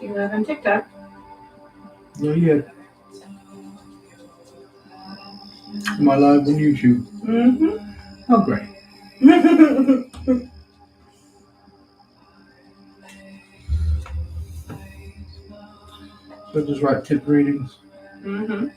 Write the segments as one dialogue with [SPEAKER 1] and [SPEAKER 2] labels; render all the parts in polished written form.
[SPEAKER 1] You live on TikTok?
[SPEAKER 2] Not yet. Am I live on YouTube?
[SPEAKER 1] Mm-hmm.
[SPEAKER 2] Oh, great. So just write tip readings.
[SPEAKER 1] Mm-hmm.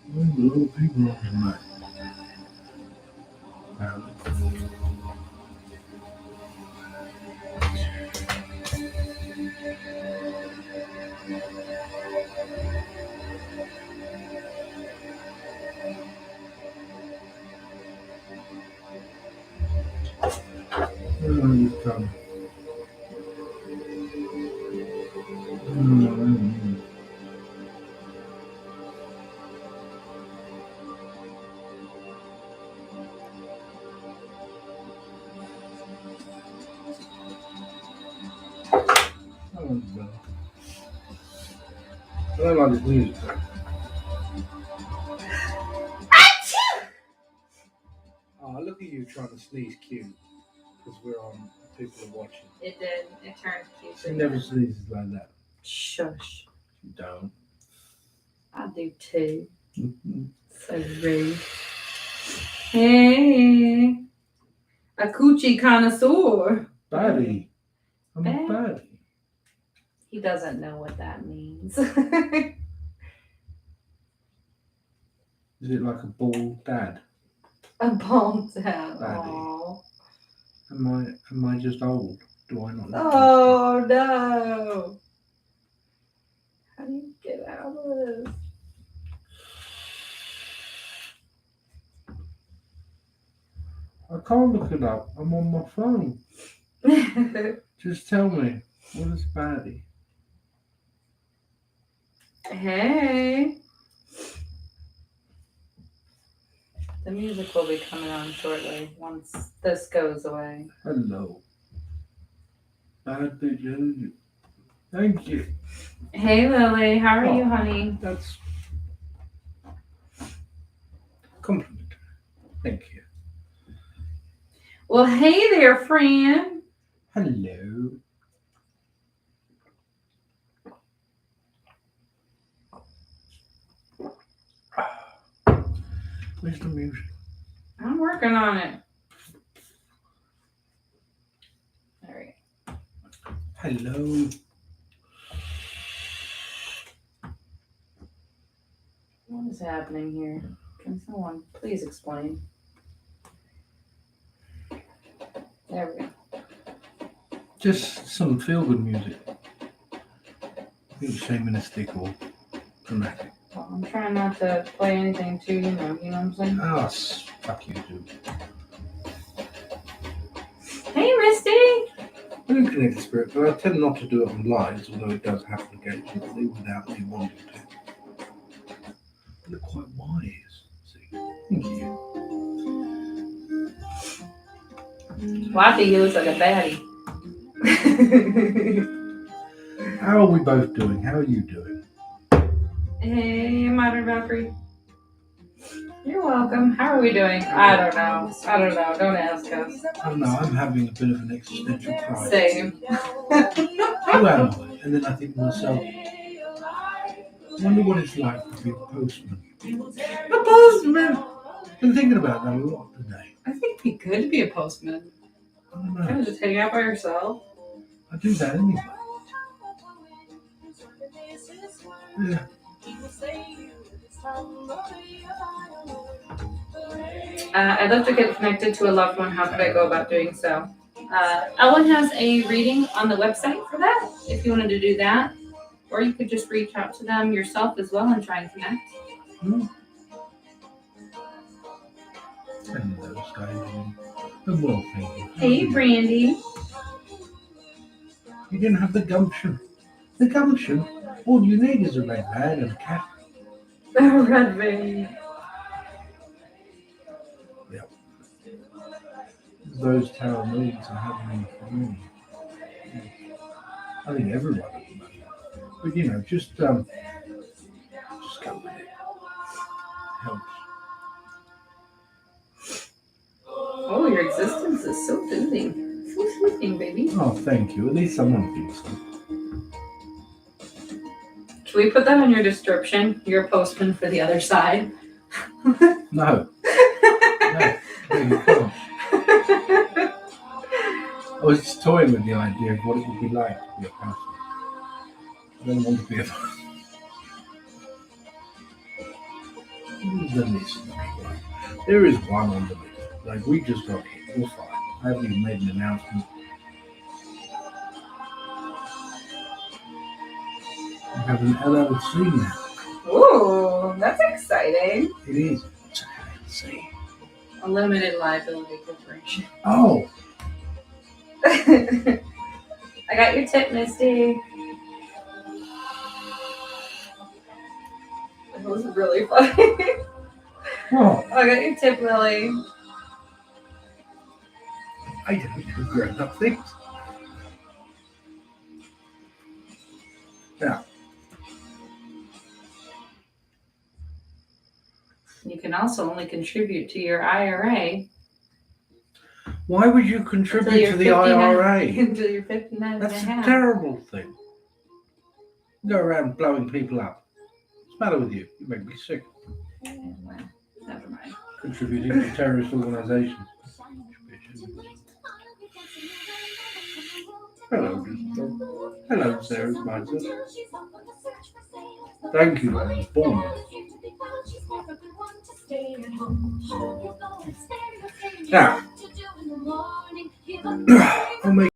[SPEAKER 2] There's a lot of people on tonight. I don't like this music. Oh, look at you trying to sneeze cute. Because we're on, people are watching.
[SPEAKER 1] It did. It turned cute.
[SPEAKER 2] She never sneezes like that.
[SPEAKER 1] Shush.
[SPEAKER 2] You don't.
[SPEAKER 1] I do too. So rude. Hey. A coochie connoisseur.
[SPEAKER 2] Baddie. I'm a baddie.
[SPEAKER 1] He doesn't know what that means.
[SPEAKER 2] Is it like a bald dad?
[SPEAKER 1] A bald dad.
[SPEAKER 2] Baddie. Am I just old? Do I not know?
[SPEAKER 1] Oh no. How do you get out of this?
[SPEAKER 2] I can't look it up. I'm on my phone. Just tell me. What is baddie?
[SPEAKER 1] Hey. The music will be coming on shortly once this goes away.
[SPEAKER 2] Hello. Bad bitch. Thank you.
[SPEAKER 1] Hey Lily, how are you, honey?
[SPEAKER 2] That's compliment. Thank you.
[SPEAKER 1] Well, hey there, friend.
[SPEAKER 2] Hello. Where's the music?
[SPEAKER 1] I'm working on it. All right.
[SPEAKER 2] Hello.
[SPEAKER 1] What is happening here? Can someone please explain? There we go.
[SPEAKER 2] Just some feel-good music. I think shamanistic or dramatic.
[SPEAKER 1] Well, I'm trying not to play anything too, you know what I'm saying?
[SPEAKER 2] Ah, fuck you, dude.
[SPEAKER 1] Hey, Misty!
[SPEAKER 2] I do connect the spirit, but I tend not to do it on lives, although it does happen occasionally without me wanting to. You look quite wise. See? Thank you.
[SPEAKER 1] Well, I think he looks like a baddie.
[SPEAKER 2] How are we both doing? How are you doing?
[SPEAKER 1] Hey, Modern Valkyrie. You're welcome. How are we doing? I don't know. Don't ask us.
[SPEAKER 2] I don't know. I'm having a bit of an existential crisis.
[SPEAKER 1] Same.
[SPEAKER 2] Who am I? And then I think to myself, I wonder what it's like to be a postman. A postman! I've been thinking about that a lot today.
[SPEAKER 1] I think it'd be good to be a postman.
[SPEAKER 2] I don't know.
[SPEAKER 1] Kind of just hang out by yourself.
[SPEAKER 2] I do that anyway. Yeah.
[SPEAKER 1] I'd love to get connected to a loved one. How could I go about doing so? Elwynn has a reading on the website for that, if you wanted to do that. Or you could just reach out to them yourself as well and try and connect.
[SPEAKER 2] Hello, Skyline. Well, thank you.
[SPEAKER 1] Hey, Brandy.
[SPEAKER 2] You didn't have the gumption. The gumption? All you need is a red van and a cat.
[SPEAKER 1] Red van.
[SPEAKER 2] Yep. Those tarot moons are happening for me. I think everyone at the moment. But you know, just go with it. helps.
[SPEAKER 1] Oh, your existence is so soothing. So soothing, baby.
[SPEAKER 2] Oh, thank you. At least someone thinks so.
[SPEAKER 1] Should we put that on your description? You're a postman for the other side.
[SPEAKER 2] No. No, you can't. I was just toying with the idea of what it would be like to be a postman. I don't want to be a postman. The list. There is one on the list. Like, we just got hit. We're fine. I haven't even made an announcement. We have an LLC now.
[SPEAKER 1] Ooh, that's exciting.
[SPEAKER 2] It is. What's an LLC?
[SPEAKER 1] A limited liability corporation.
[SPEAKER 2] Oh,
[SPEAKER 1] I got your tip, Misty. That was really funny.
[SPEAKER 2] well,
[SPEAKER 1] I got your tip, Lily.
[SPEAKER 2] I don't do grown-up things. Yeah.
[SPEAKER 1] You can also only contribute to your IRA
[SPEAKER 2] Why would you contribute
[SPEAKER 1] Until
[SPEAKER 2] to the
[SPEAKER 1] you're 59.
[SPEAKER 2] IRA?
[SPEAKER 1] until you're 59
[SPEAKER 2] That's
[SPEAKER 1] and a
[SPEAKER 2] a
[SPEAKER 1] half.
[SPEAKER 2] terrible thing. Go around blowing people up. What's the matter with you? You make me sick.
[SPEAKER 1] Well, never mind.
[SPEAKER 2] Contributing to terrorist organizations. Hello, Crystal. Hello, Sarah's Miser. Thank you, I was born. Now, I'll make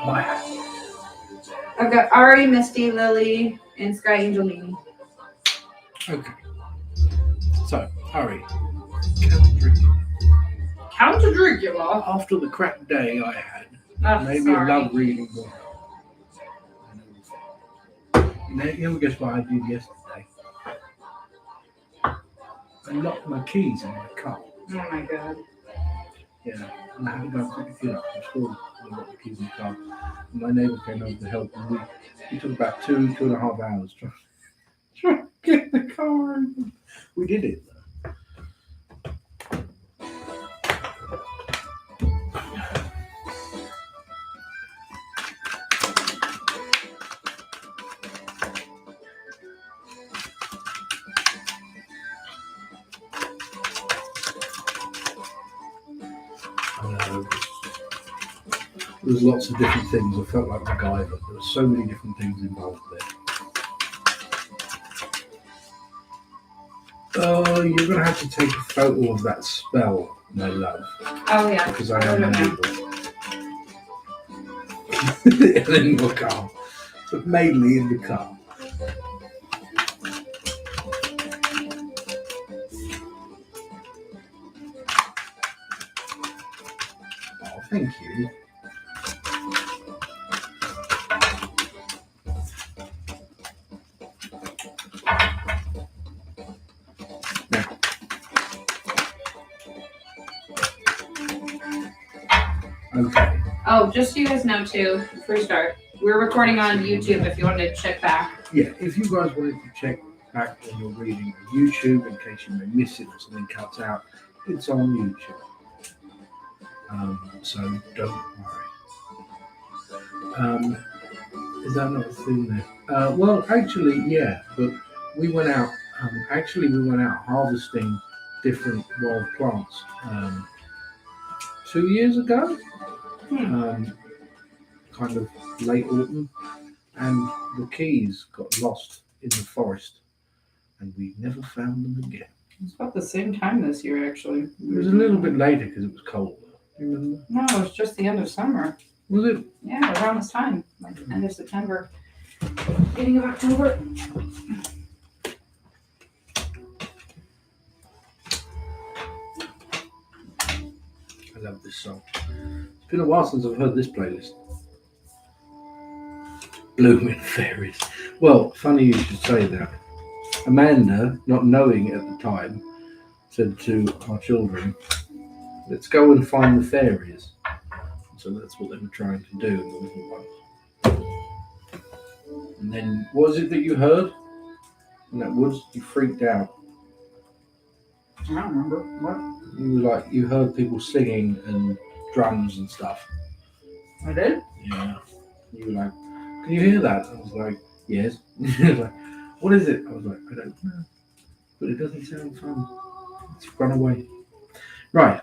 [SPEAKER 2] my
[SPEAKER 1] I've got Ari, Misty, Lily, and Sky Angelini.
[SPEAKER 2] Okay. So, hurry. Count Dracula.
[SPEAKER 1] Count to Dracula.
[SPEAKER 2] After the crap day I had,
[SPEAKER 1] Oh,
[SPEAKER 2] Maybe a
[SPEAKER 1] sorry.
[SPEAKER 2] love reading will help. You know, guess what I did yesterday? I locked my keys in my car.
[SPEAKER 1] Oh my god.
[SPEAKER 2] Yeah, and I had to go and pick the kid up from school and I locked the keys in the car. And my neighbour came over to help, and we took about 2.5 hours trying to get the car open. We did it though. There was lots of different things. I felt like MacGyver. There were so many different things involved there. Oh, you're going to have to take a photo of that spell, my love.
[SPEAKER 1] Oh yeah.
[SPEAKER 2] Because I am unable. And in the car. But mainly in the car. Oh, thank you. Okay.
[SPEAKER 1] Oh, just so you guys know too, before we start, we're recording on YouTube if you wanted to check back.
[SPEAKER 2] Yeah, if you guys wanted to check back when you're reading on YouTube in case you may miss it or something cuts out, it's on YouTube. So don't worry. Is that not a thing there? Well, actually, yeah, but we went out. We went out harvesting different wild plants 2 years ago. Kind of late autumn, and the keys got lost in the forest, and we never found them again.
[SPEAKER 1] It's about the same time this year, actually.
[SPEAKER 2] It was a little bit later because it was cold. You remember?
[SPEAKER 1] No, it was just the end of summer.
[SPEAKER 2] Was it?
[SPEAKER 1] Yeah, around this time, like end of September, beginning of October.
[SPEAKER 2] I love this song. It's been a while since I've heard this playlist. Blooming fairies. Well, funny you should say that. Amanda, not knowing at the time, said to our children, let's go and find the fairies. So that's what they were trying to do, the little ones. And then, what was it that you heard in that woods? You freaked out.
[SPEAKER 1] I don't remember. What?
[SPEAKER 2] You were like, you heard people singing and drums and stuff.
[SPEAKER 1] I did?
[SPEAKER 2] Yeah. You were like, can you hear that? I was like, yes. Like, what is it? I was like, I don't know. But it doesn't sound fun. Let's run away. Right.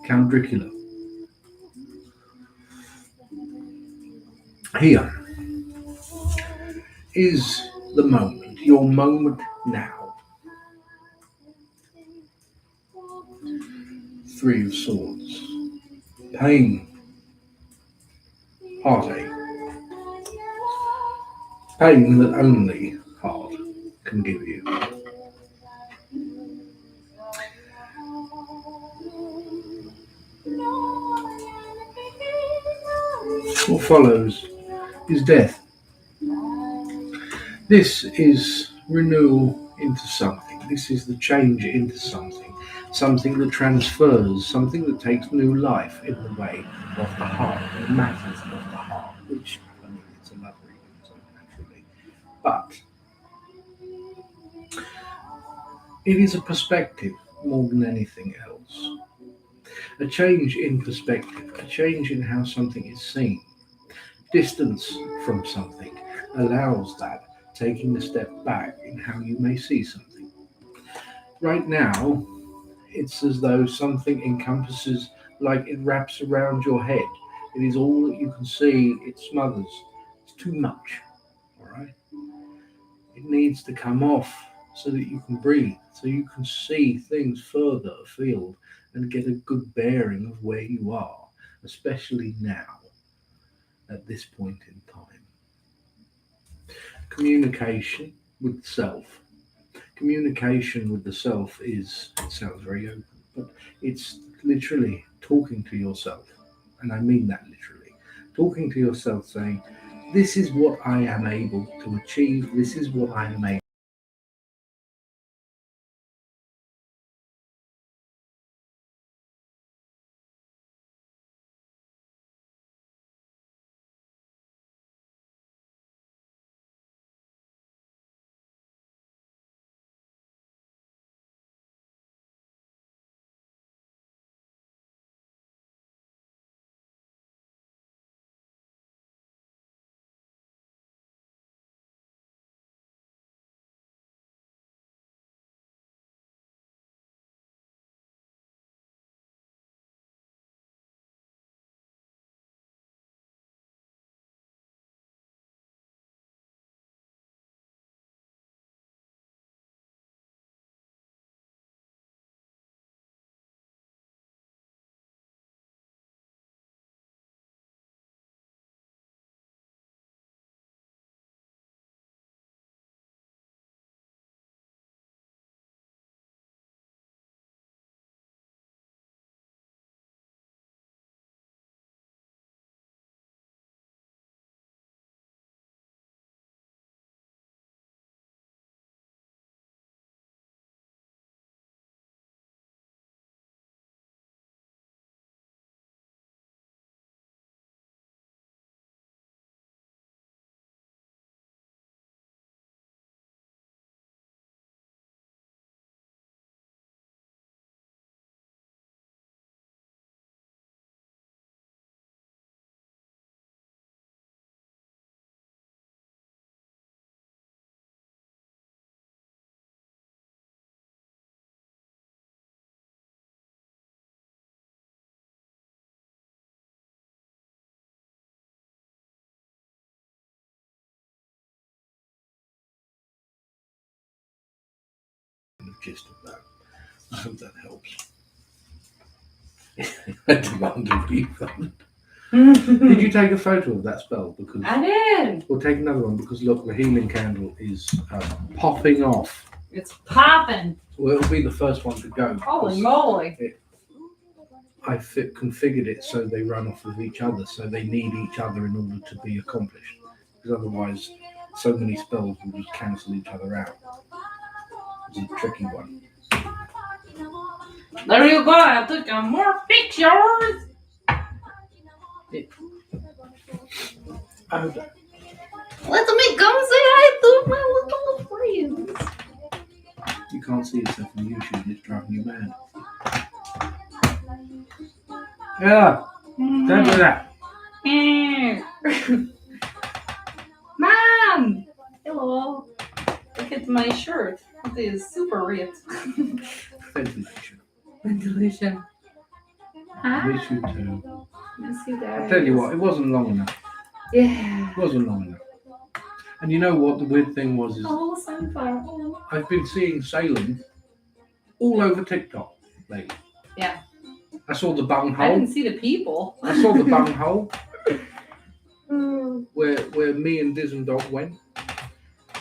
[SPEAKER 2] Count Dracula. Here is the moment, your moment now. 3 of Swords. Pain. Heartache. Pain that only heart can give you. What follows is death. This is renewal into something. This is the change into something. Something that transfers, something that takes new life in the way of the heart, the matters of the heart, which, I mean, it's a love reading, so naturally. But it is a perspective more than anything else. A change in perspective, a change in how something is seen. Distance from something allows that, taking a step back in how you may see something. Right now, it's as though something encompasses, like it wraps around your head. It is all that you can see, it smothers. It's too much, all right? It needs to come off so that you can breathe, so you can see things further afield and get a good bearing of where you are, especially now, at this point in time. Communication with self. Communication with the self is, it sounds very open, but it's literally talking to yourself. and I mean that literally. Talking to yourself, saying, "This is what I am able to achieve. This is what I am able." The gist of that. I hope that helps. I demand a refund. Did you take a photo of that spell? Because
[SPEAKER 1] I did.
[SPEAKER 2] we'll take another one because look, the healing candle is popping off.
[SPEAKER 1] It's popping.
[SPEAKER 2] Well, it'll be the first one to go.
[SPEAKER 1] Holy moly.
[SPEAKER 2] I configured it so they run off of each other, so they need each other in order to be accomplished. Because otherwise, so many spells will just cancel each other out. It's a tricky one.
[SPEAKER 1] There you go. I took more pictures. Let me come say hi to my little friends.
[SPEAKER 2] You can't see yourself on YouTube, it's driving you mad. Yeah, don't do that.
[SPEAKER 1] Mom! Hello. Look at my shirt. It is super ripped.
[SPEAKER 2] Ventilation.
[SPEAKER 1] Ventilation. Hi.
[SPEAKER 2] Miss you too.
[SPEAKER 1] Miss you guys.
[SPEAKER 2] I tell you what, it wasn't long enough.
[SPEAKER 1] Yeah.
[SPEAKER 2] It wasn't long enough. And you know what the weird thing was is
[SPEAKER 1] Oh, sunflower.
[SPEAKER 2] I've been seeing sailing all over TikTok lately.
[SPEAKER 1] Yeah.
[SPEAKER 2] I saw the
[SPEAKER 1] I
[SPEAKER 2] bunghole.
[SPEAKER 1] didn't see the people.
[SPEAKER 2] I saw the bunghole where me and Diz and Dog went.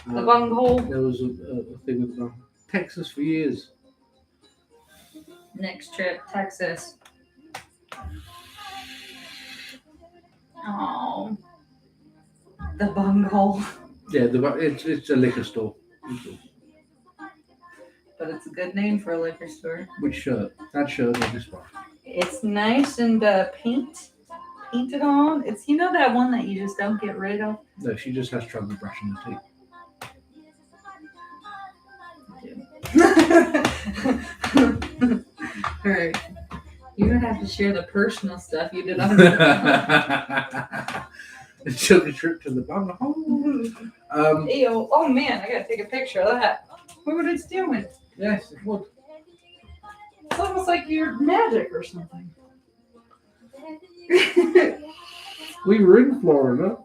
[SPEAKER 1] The bunghole.
[SPEAKER 2] There was a thing with Texas for years.
[SPEAKER 1] Next trip, Texas. Oh. The bunghole.
[SPEAKER 2] Yeah, it's a liquor store.
[SPEAKER 1] But it's a good name for a liquor store.
[SPEAKER 2] Which shirt? That shirt or this one?
[SPEAKER 1] It's nice and painted on. It's that one that you just don't get rid of.
[SPEAKER 2] No, she just has trouble brushing her teeth.
[SPEAKER 1] Alright. You don't have to share the personal stuff you did on
[SPEAKER 2] It took a trip to the bunghole.
[SPEAKER 1] Ew. Oh man, I gotta take a picture of that. Look what it's doing.
[SPEAKER 2] Yes, it would.
[SPEAKER 1] It's almost like you're magic or something.
[SPEAKER 2] We were in Florida.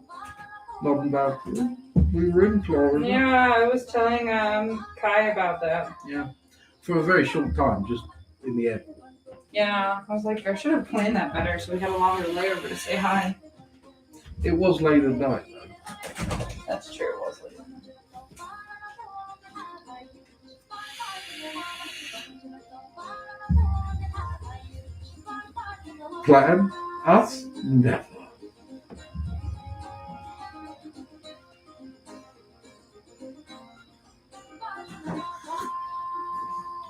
[SPEAKER 2] Not about you. We were in Florida.
[SPEAKER 1] Yeah, I was telling Kai about that.
[SPEAKER 2] Yeah. For a very short time, just in the airport.
[SPEAKER 1] Yeah, I was like, I should have planned that better so we had a longer layover to say hi.
[SPEAKER 2] It was late at night, though.
[SPEAKER 1] That's true, it was late.
[SPEAKER 2] Plan? Us? Never.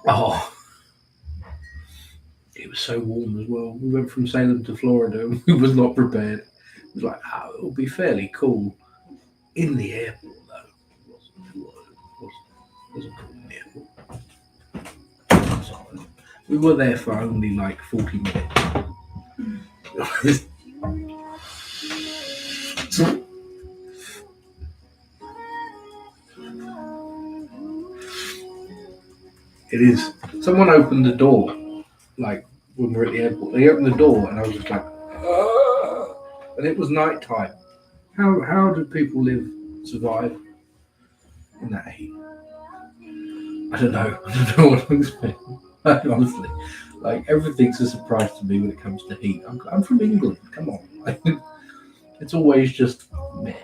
[SPEAKER 2] Oh, it was so warm as well. We went from Salem to Florida and we was not prepared. It was like, oh, it'll be fairly cool in the airport, though. It wasn't cool in the airport. So, we were there for only like 40 minutes. It is. Someone opened the door, like when we were at the airport. They opened the door, and I was just like, "Ah!" And it was night time. How do people survive in that heat? I don't know. I don't know what to expect. Like, honestly, like everything's a surprise to me when it comes to heat. I'm from England. Come on, like, it's always just meh.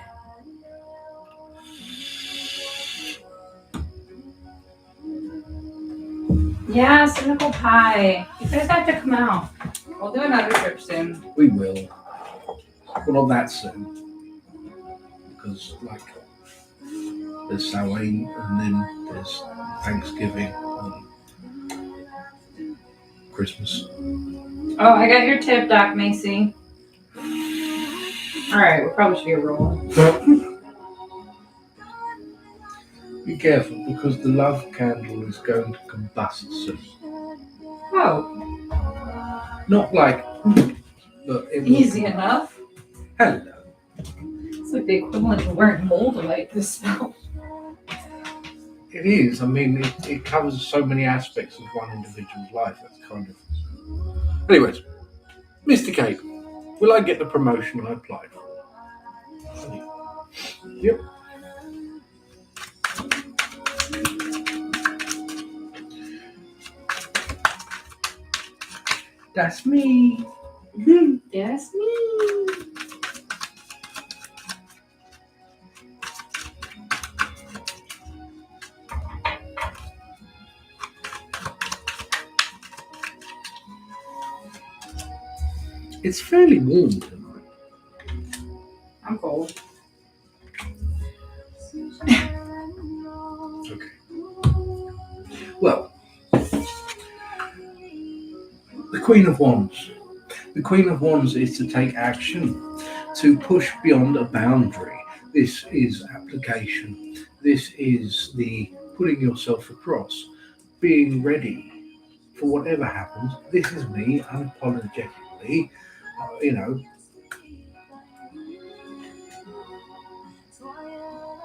[SPEAKER 1] Yeah, cynical pie. You guys have to come out. We'll do another trip soon.
[SPEAKER 2] We will. Well, not that soon, because like there's Samhain and then there's Thanksgiving and Christmas.
[SPEAKER 1] Oh, I got your tip, Doc Macy. All right, we probably should get rolling.
[SPEAKER 2] Be careful because the love candle is going to combust soon.
[SPEAKER 1] Oh,
[SPEAKER 2] Not like, but it will
[SPEAKER 1] easy
[SPEAKER 2] combust.
[SPEAKER 1] enough.
[SPEAKER 2] Hello.
[SPEAKER 1] It's like the equivalent of wearing moldavite this spell.
[SPEAKER 2] It is. I mean, it covers so many aspects of one individual's life. That's kind of. Anyways, Mr. Cake, will I get the promotion I applied for? Yep. That's me.
[SPEAKER 1] That's me.
[SPEAKER 2] It's fairly warm tonight.
[SPEAKER 1] I'm cold.
[SPEAKER 2] Okay. Well, the Queen of Wands. The Queen of Wands is to take action, to push beyond a boundary. This is application. This is the putting yourself across, being ready for whatever happens. This is me unapologetically,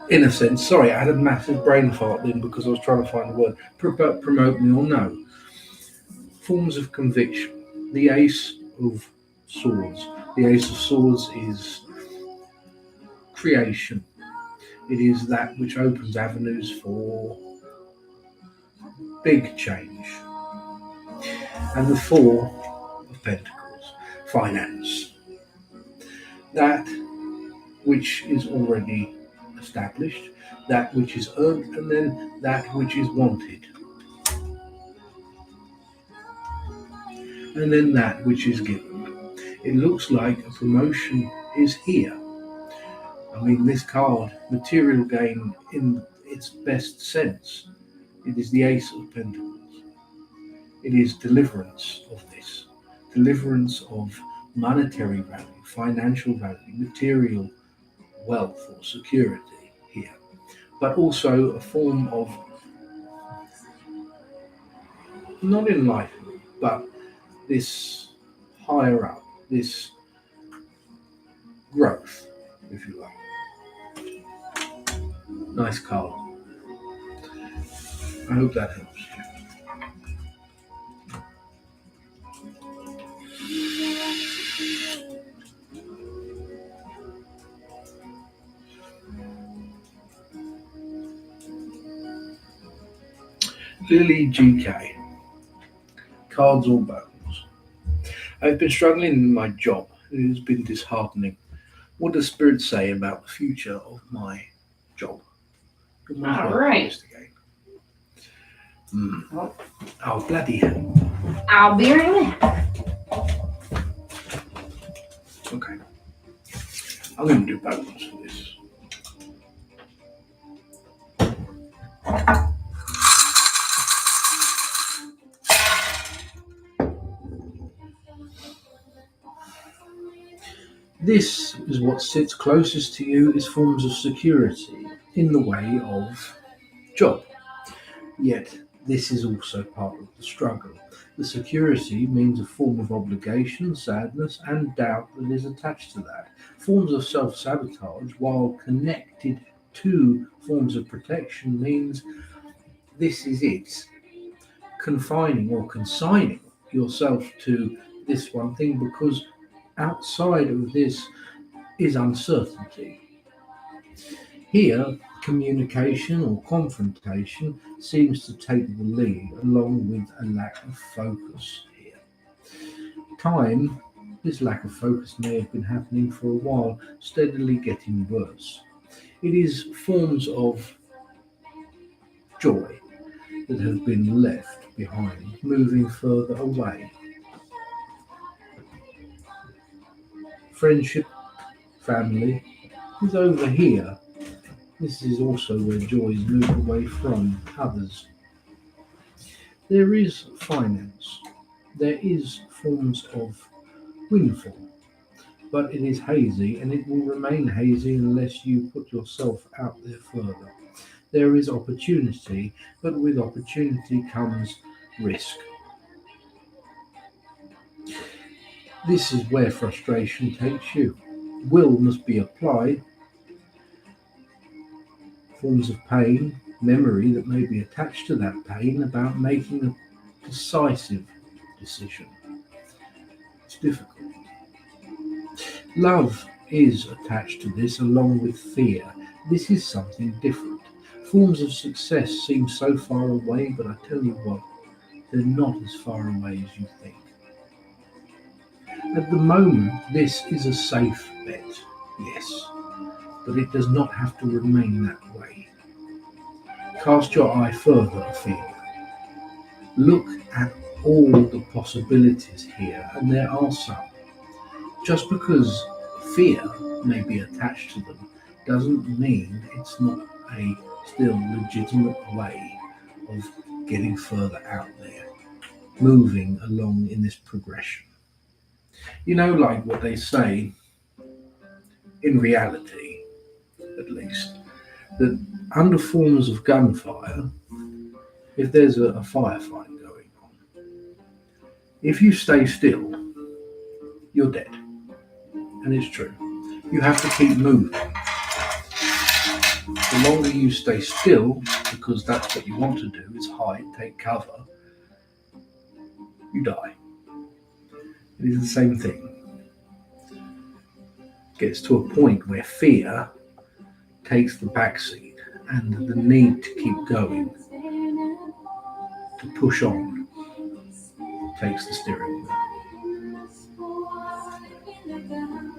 [SPEAKER 2] in a sense. Sorry, I had a massive brain fart then because I was trying to find a word. Promote me or no. Forms of conviction. The Ace of Swords. The Ace of Swords is creation. It is that which opens avenues for big change. And the Four of Pentacles, finance. That which is already established, that which is earned, and then that which is wanted. And then that which is given. It looks like a promotion is here. I mean, this card, material gain in its best sense, it is the Ace of Pentacles. It is deliverance of this, deliverance of monetary value, financial value, material wealth or security here, but also a form of not enlightenment, but this higher up, this growth, if you like. Nice card. I hope that helps you. Lily GK. Cards or bones. I've been struggling in my job. It has been disheartening. What does Spirit say about the future of my job?
[SPEAKER 1] All right.
[SPEAKER 2] Oh, bloody hell.
[SPEAKER 1] I'll be right back.
[SPEAKER 2] Okay. I'm going to do bones for this. This is what sits closest to you is forms of security in the way of job. Yet this is also part of the struggle. The security means a form of obligation, sadness, and doubt that is attached to that. Forms of self-sabotage, while connected to forms of protection, means this is it. Confining or consigning yourself to this one thing because outside of this is uncertainty. Here, communication or confrontation seems to take the lead along with a lack of focus here. This lack of focus may have been happening for a while, steadily getting worse. It is forms of joy that have been left behind, moving further away. Friendship, family is over here. This is also where joy is moved away from others. There is finance. There is forms of windfall, but it is hazy and it will remain hazy unless you put yourself out there further. There is opportunity, but with opportunity comes risk. This is where frustration takes you. Will must be applied. Forms of pain, memory that may be attached to that pain about making a decisive decision. It's difficult. Love is attached to this along with fear. This is something different. Forms of success seem so far away, but I tell you what, they're not as far away as you think. At the moment, this is a safe bet, yes, but it does not have to remain that way. Cast your eye further afield. Look at all the possibilities here, and there are some. Just because fear may be attached to them doesn't mean it's not a still legitimate way of getting further out there, moving along in this progression. You know, like what they say, in reality, at least, that under forms of gunfire, if there's a firefight going on, if you stay still, you're dead. And it's true. You have to keep moving. The longer you stay still, because that's what you want to do, is hide, take cover, you die. It is the same thing. It gets to a point where fear takes the backseat and the need to keep going, to push on, takes the steering wheel.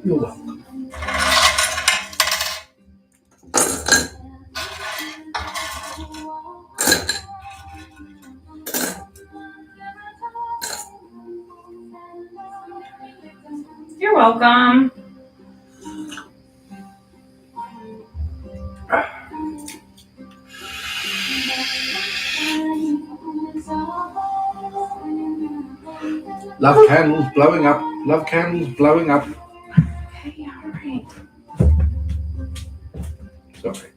[SPEAKER 2] You're welcome.
[SPEAKER 1] You're welcome.
[SPEAKER 2] Love candles blowing up. Love candles blowing up.
[SPEAKER 1] Okay, all right.
[SPEAKER 2] Sorry.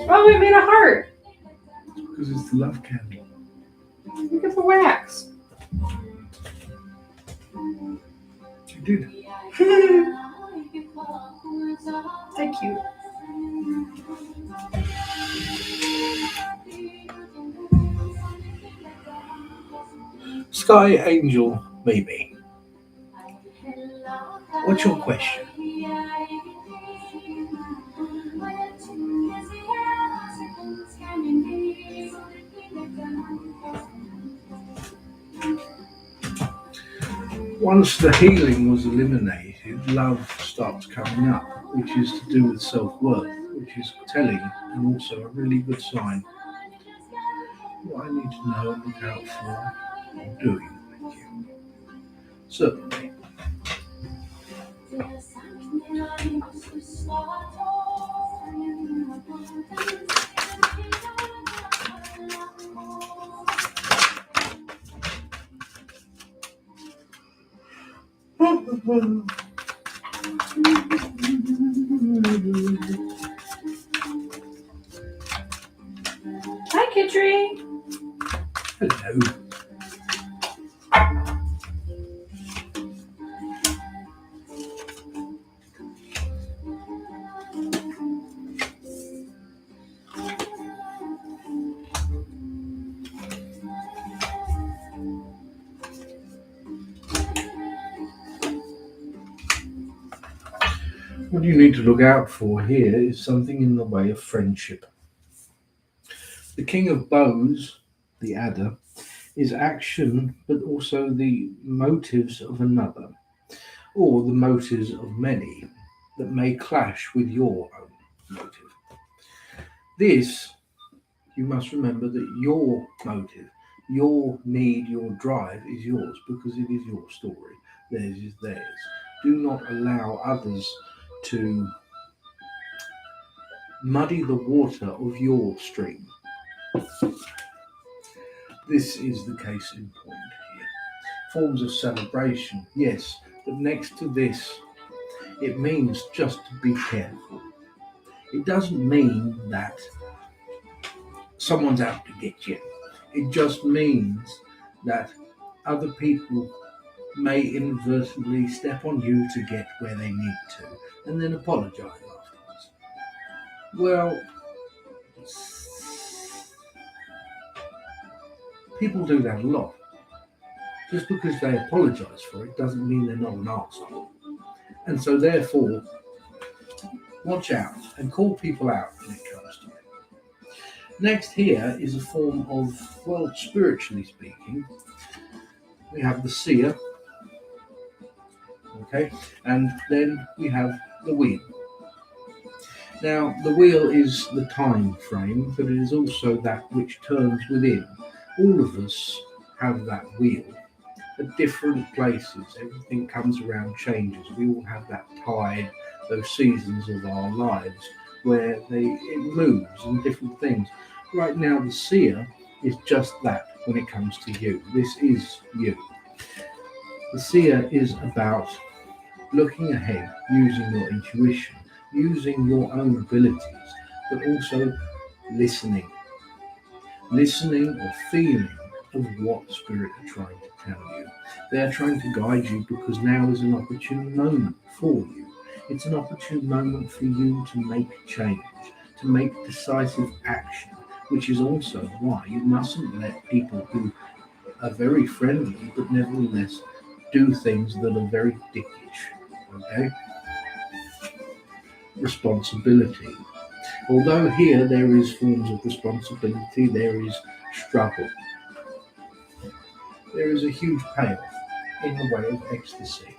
[SPEAKER 1] Oh, we made a heart.
[SPEAKER 2] Because it's the love candle.
[SPEAKER 1] Look at the wax.
[SPEAKER 2] You did.
[SPEAKER 1] Thank you.
[SPEAKER 2] Sky Angel Baby. What's your question? Once the healing was eliminated, love starts coming up, which is to do with self-worth, which is telling and also a really good sign. what I need to know and look out for doing with you. Certainly.
[SPEAKER 1] Hi, Kitri.
[SPEAKER 2] Hello. What you need to look out for here is something in the way of friendship. The King of Bows, the adder, is action, but also the motives of another, or the motives of many that may clash with your own motive. This, you must remember that your motive, your need, your drive is yours because it is your story. Theirs is theirs. Do not allow others to muddy the water of your stream. This is the case in point here. Forms of celebration, yes, but next to this, it means just to be careful. It doesn't mean that someone's out to get you. It just means that other people may inadvertently step on you to get where they need to and then apologize afterwards. Well, people do that a lot. Just because they apologise for it doesn't mean they're not an arsehole. And so therefore, watch out and call people out when it comes to it. Next here is a form of, well, spiritually speaking, we have the seer, okay, and then we have the wheel. Now, the wheel is the time frame, but it is also that which turns within. All of us have that wheel at different places. Everything comes around, changes. We all have that tide, those seasons of our lives where it moves and different things. Right now, the seer is just that when it comes to you. This is you. The seer is about looking ahead, using your intuition, using your own abilities, but also listening or feeling of what spirit are trying to tell you. They're trying to guide you because now is an opportune moment for you. It's an opportune moment for you to make change, to make decisive action, which is also why you mustn't let people who are very friendly but nevertheless do things that are very dickish. Okay? Responsibility. Although here there is forms of responsibility, there is struggle. There is a huge payoff in the way of ecstasy.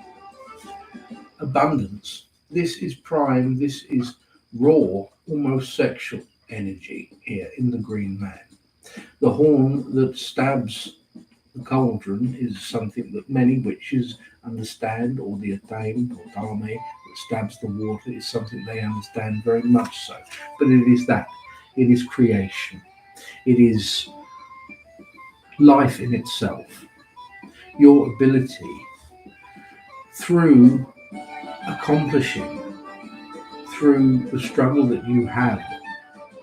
[SPEAKER 2] Abundance. This is prime, this is raw, almost sexual energy here in the green man. The horn that stabs the cauldron is something that many witches understand, or the Atame or Dame that stabs the water is something they understand very much so. But it is that. It is creation. It is life in itself. Your ability through accomplishing, through the struggle that you have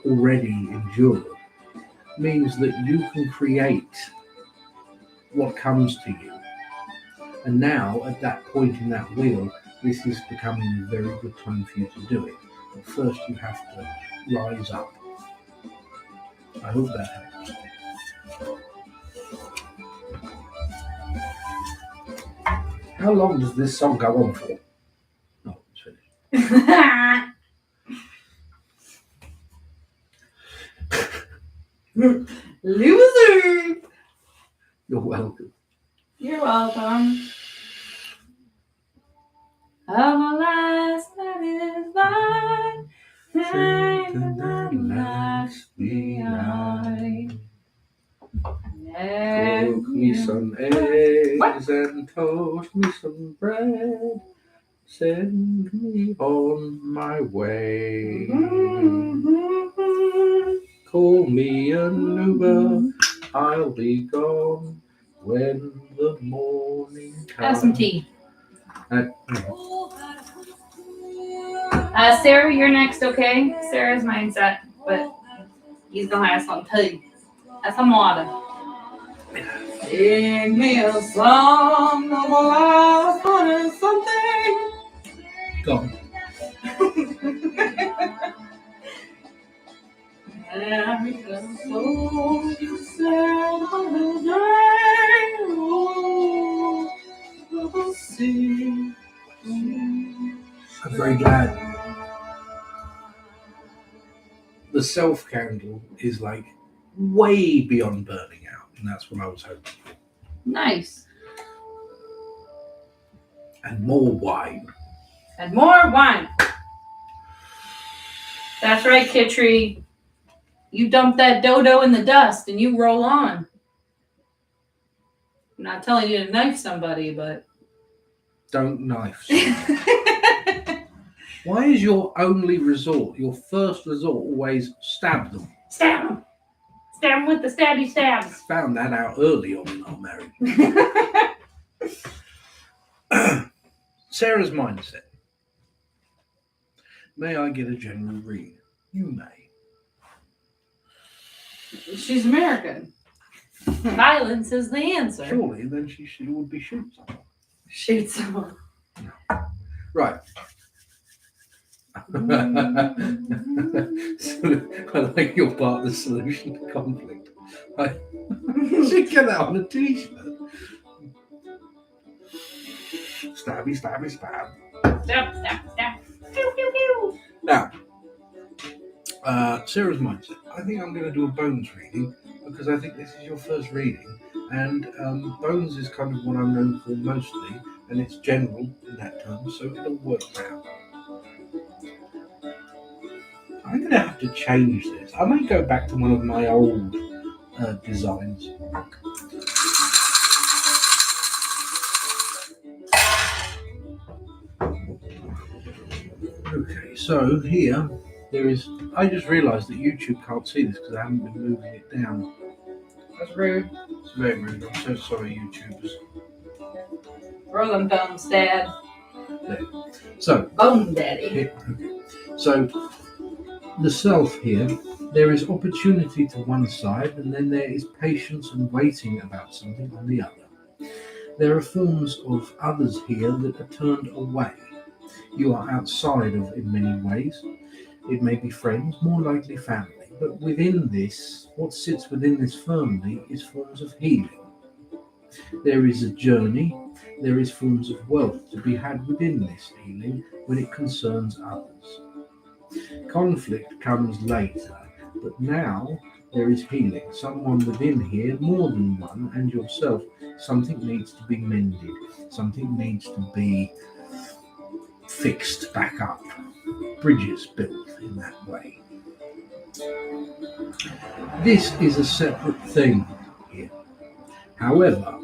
[SPEAKER 2] already endured, means that you can create what comes to you. And now, at that point in that wheel, this is becoming a very good time for you to do it. But first, you have to rise up. I hope that helps. How long does this song go on for? Oh, it's finished.
[SPEAKER 1] Loser!
[SPEAKER 2] You're welcome.
[SPEAKER 1] You're welcome. Alas, that is mine. Night and the last behind.
[SPEAKER 2] Cook me some eggs and toast me some bread. Send me on my way. Call me an Uber, I'll be gone when the morning comes.
[SPEAKER 1] Have some tea.
[SPEAKER 2] Yeah.
[SPEAKER 1] Sarah, you're next, okay? Sarah's mindset, but he's gonna have some tea. Have some water. Sing me a song of my life, or something.
[SPEAKER 2] Go on. I'm very glad. The self candle is like way beyond burning out, and that's what I was hoping for.
[SPEAKER 1] Nice.
[SPEAKER 2] And more wine.
[SPEAKER 1] And more wine. That's right, Kitri. You dump that dodo in the dust and you roll on. I'm not telling you to knife somebody, but...
[SPEAKER 2] Don't knife somebody. Why is your only resort, your first resort, always stab them?
[SPEAKER 1] Stab them. Stab them with the stabby stabs.
[SPEAKER 2] I found that out early on in our marriage. Sarah's mindset. May I get a general read? You may.
[SPEAKER 1] She's American. Violence is the answer.
[SPEAKER 2] Surely, then she would be shoot someone.
[SPEAKER 1] Shoot someone.
[SPEAKER 2] No. Right. I like your part of the solution to conflict. You should get that on a t-shirt. Stabby, stabby, stab.
[SPEAKER 1] Stab, stab, stab. Pew, pew, pew.
[SPEAKER 2] Now, Sarah's mindset. I think I'm going to do a bones reading because I think this is your first reading, and bones is kind of what I'm known for mostly, and it's general in that term, so it'll work out. I'm going to have to change this. I may go back to one of my old designs. Okay, so here there is. I just realised that YouTube can't see this because I haven't been moving it down.
[SPEAKER 1] That's rude.
[SPEAKER 2] It's very rude. I'm so sorry, YouTubers.
[SPEAKER 1] Roll them thumbs, Dad.
[SPEAKER 2] There. So,
[SPEAKER 1] Bone Daddy.
[SPEAKER 2] here, okay. So, the self here, there is opportunity to one side, and then there is patience and waiting about something on the other. There are forms of others here that are turned away. You are outside of in many ways. It may be friends, more likely family, but within this, what sits within this firmly is forms of healing. There is a journey, there is forms of wealth to be had within this healing when it concerns others. Conflict comes later, but now there is healing. Someone within here, more than one, and yourself, something needs to be mended, something needs to be fixed back up, bridges built in that way. This is a separate thing here. However,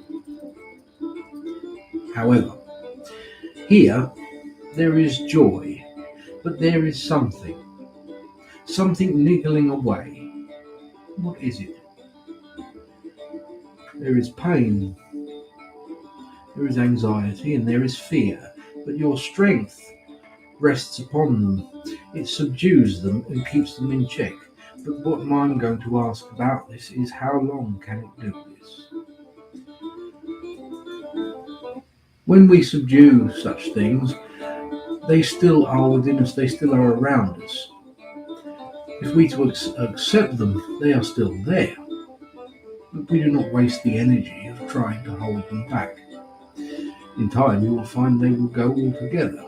[SPEAKER 2] here there is joy, but there is something niggling away. What is it? There is pain, there is anxiety, and there is fear, but your strength rests upon them. It subdues them and keeps them in check. But what I'm going to ask about this is how long can it do this? When we subdue such things, they still are within us, they still are around us. If we to accept them, they are still there. But we do not waste the energy of trying to hold them back. In time, you will find they will go altogether.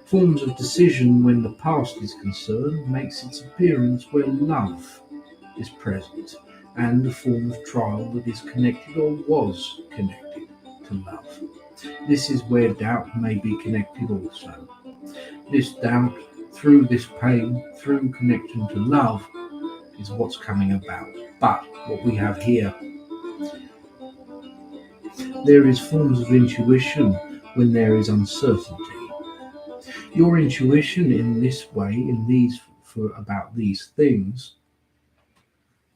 [SPEAKER 2] Forms of decision when the past is concerned makes its appearance where love is present, and a form of trial that is connected or was connected to love. This is where doubt may be connected also. This doubt, through this pain, through connection to love, is what's coming about. But what we have here, there is forms of intuition when there is uncertainty. Your intuition in this way, about these things,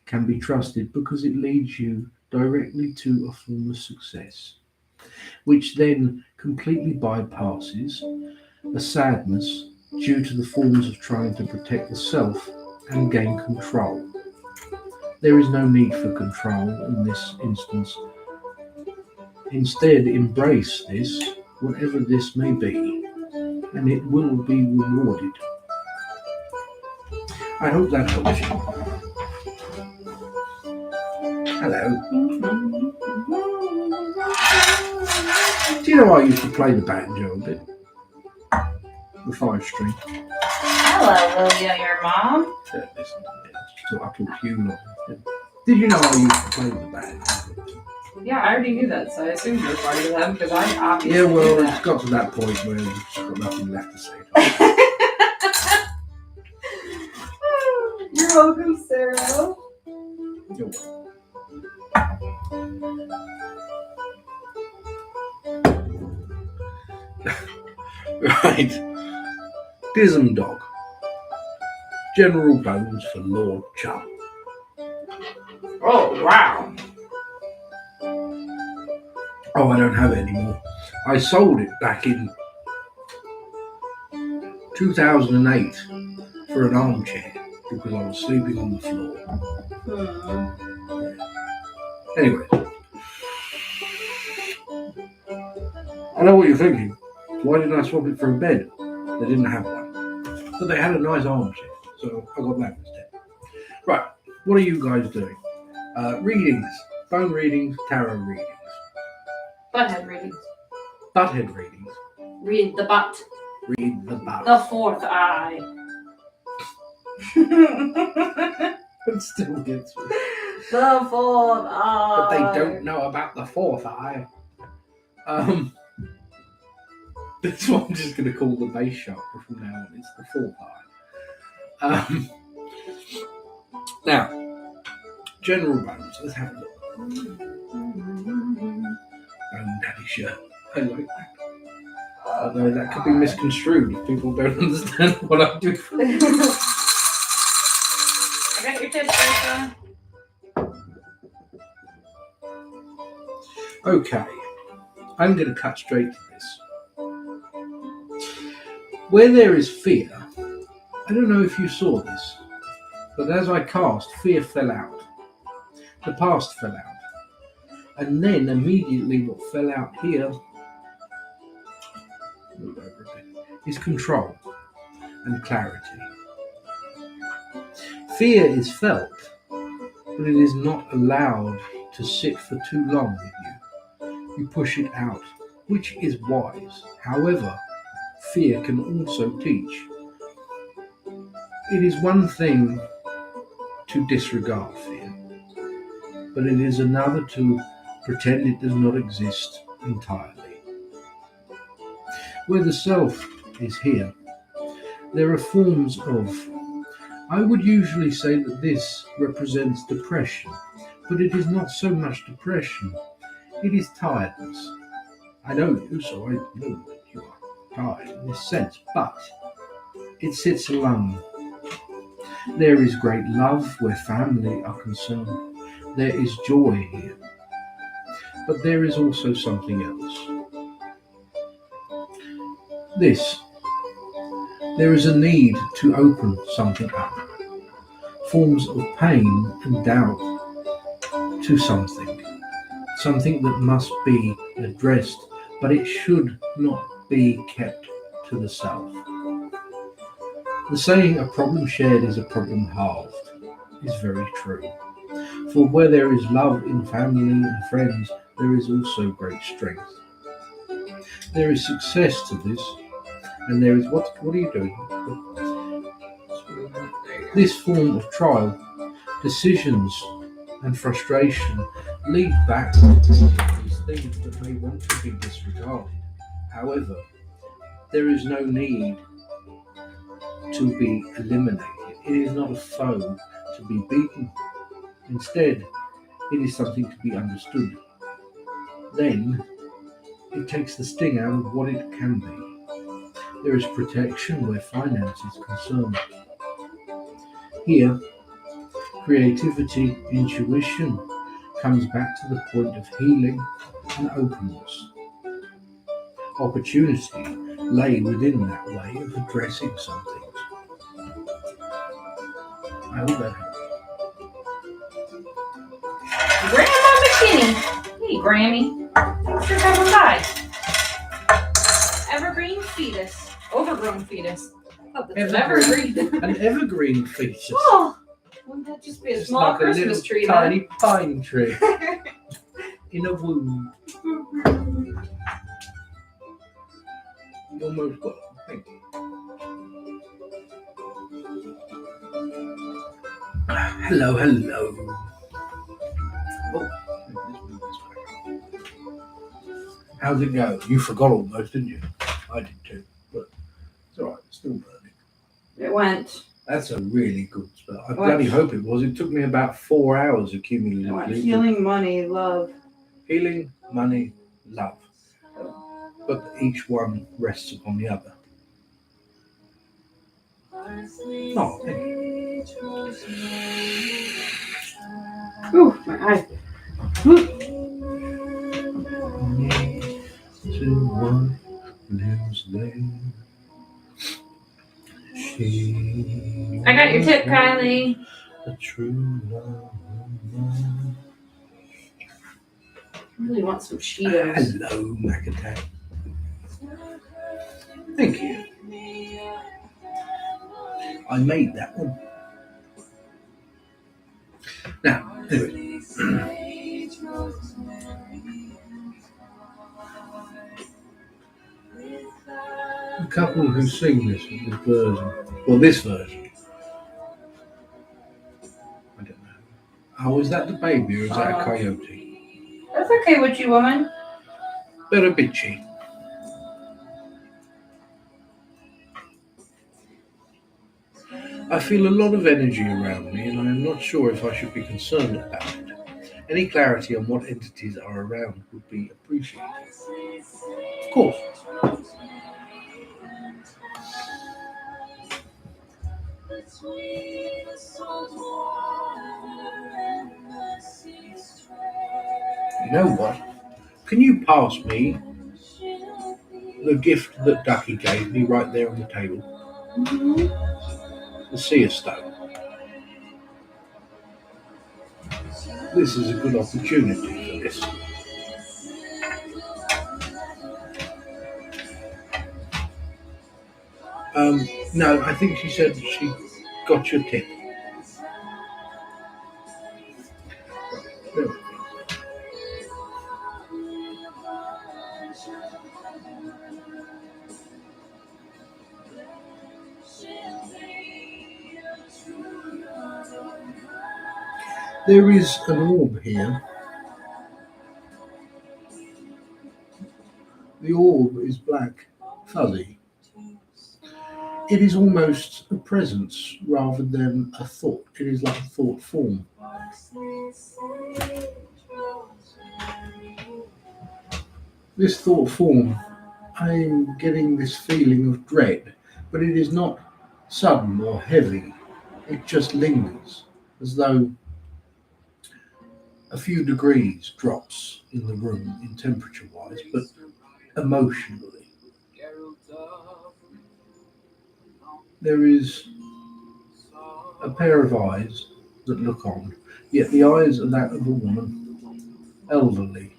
[SPEAKER 2] can be trusted because it leads you directly to a form of success, which then completely bypasses a sadness due to the forms of trying to protect the self and gain control. There is no need for control in this instance. Instead, embrace this, whatever this may be, and it will be rewarded. I hope that helps you. Hello. Do you know I used to play the banjo a bit? The 5-string.
[SPEAKER 1] Hello, Lilia, your mom.
[SPEAKER 2] Listen to me. So I talk to you lot. Did you know I used to play the banjo?
[SPEAKER 1] Yeah, I already knew that, so I assumed you were part of them because I obviously
[SPEAKER 2] Yeah, well,
[SPEAKER 1] knew
[SPEAKER 2] it's
[SPEAKER 1] that.
[SPEAKER 2] got to that point where you've just got nothing left to say.
[SPEAKER 1] You're welcome, Sarah.
[SPEAKER 2] You're welcome. Right. Dism Dog. General Bones for Lord Chum.
[SPEAKER 1] Oh, wow.
[SPEAKER 2] Oh, I don't have it anymore. I sold it back in 2008 for an armchair because I was sleeping on the floor. Anyway, I know what you're thinking. Why didn't I swap it for a bed? They didn't have one. But they had a nice armchair, so I got that instead. Right, what are you guys doing? Readings, phone readings, tarot readings.
[SPEAKER 1] Butthead readings.
[SPEAKER 2] Butthead readings.
[SPEAKER 1] Read the butt.
[SPEAKER 2] Read the butt.
[SPEAKER 1] The fourth eye.
[SPEAKER 2] It still gets me.
[SPEAKER 1] The fourth eye.
[SPEAKER 2] But they don't know about the fourth eye. This one I'm just going to call the bass chakra from now on. It's the fourth eye. Now, General Bones. Let's have a look. Bone Daddy shirt. I like that. Although that could be misconstrued if people don't understand what I'm doing.
[SPEAKER 1] I got your tips, Rachel.
[SPEAKER 2] Okay, I'm going to cut straight to this. Where there is fear, I don't know if you saw this, but as I cast, fear fell out. The past fell out. And then immediately what fell out here is control and clarity. Fear is felt, but it is not allowed to sit for too long with you. You push it out, which is wise. However, fear can also teach. It is one thing to disregard fear, but it is another to pretend it does not exist entirely. Where the self is here, there are forms of, I would usually say that this represents depression, but it is not so much depression, it is tiredness. I know you, so I know that you are tired in this sense, but it sits alone. There is great love where family are concerned. There is joy here. But there is also something else. There is a need to open something up. Forms of pain and doubt to something that must be addressed, but it should not be kept to the self. The saying, a problem shared is a problem halved, is very true. For where there is love in family and friends, there is also great strength. There is success to this, and there is what are you doing? This form of trial, decisions, and frustration lead back to these things that may want to be disregarded. However, there is no need to be eliminated. It is not a foe to be beaten. Instead, it is something to be understood. Then, it takes the sting out of what it can be. There is protection where finance is concerned. Here, creativity, intuition comes back to the point of healing and openness. Opportunity lay within that way of addressing some things. I hope that helps.
[SPEAKER 1] Grandma McKinney. Hey, Grammy. Thanks for coming by. Evergreen fetus. Overgrown fetus. Oh, that's an evergreen.
[SPEAKER 2] An evergreen fetus.
[SPEAKER 1] Oh, wouldn't that just be a
[SPEAKER 2] Just
[SPEAKER 1] small
[SPEAKER 2] like
[SPEAKER 1] Christmas
[SPEAKER 2] a little
[SPEAKER 1] tree?
[SPEAKER 2] tiny pine tree in a womb. You're most welcome. Thank you. Hello, hello. Oh, how's it go? You forgot almost, didn't you? I did too, but it's all right. It's still burning.
[SPEAKER 1] It went.
[SPEAKER 2] That's a really good spell. I bloody hope it was. It took me about 4 hours accumulatively.
[SPEAKER 1] Healing, money, love.
[SPEAKER 2] Healing, money, love. But each one rests upon the other. Oh, thank you.
[SPEAKER 1] Ooh, my eye.
[SPEAKER 2] To one lives there. She
[SPEAKER 1] I got your tip, Kylie.
[SPEAKER 2] a true love.
[SPEAKER 1] I really want some Cheetos.
[SPEAKER 2] Hello, Macaday. Thank you. I made that one. Now, anyway. The couple who sing this version, well, this version, I don't know. Oh, is that the baby or is that a coyote?
[SPEAKER 1] That's okay with you, woman.
[SPEAKER 2] They're a bitchy. I feel a lot of energy around me and I am not sure if I should be concerned about it. Any clarity on what entities are around would be appreciated. Of course. You know what? Can you pass me the gift that Ducky gave me right there on the table? The seer stone. This is a good opportunity for this. No, I think she said she got your tip. There is an orb here. The orb is black, fuzzy. It is almost a presence rather than a thought. It is like a thought form. This thought form, I'm getting this feeling of dread, but it is not sudden or heavy. It just lingers, as though a few degrees drops in the room in temperature-wise, but emotionally. There is a pair of eyes that look on, yet the eyes are that of a woman, elderly.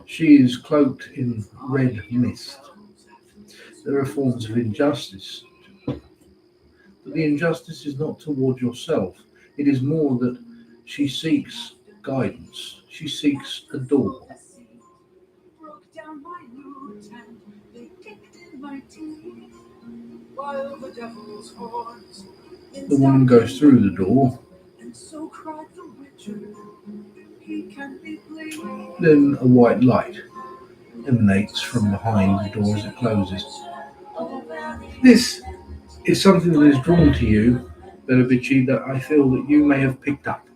[SPEAKER 2] She is cloaked in red mist. There are forms of injustice, but the injustice is not toward yourself. It is more that she seeks guidance. She seeks a door. The woman goes through the door. Then a white light emanates from behind the door as it closes. This is something that is drawn to you, Bellavici, that I feel that you may have picked up.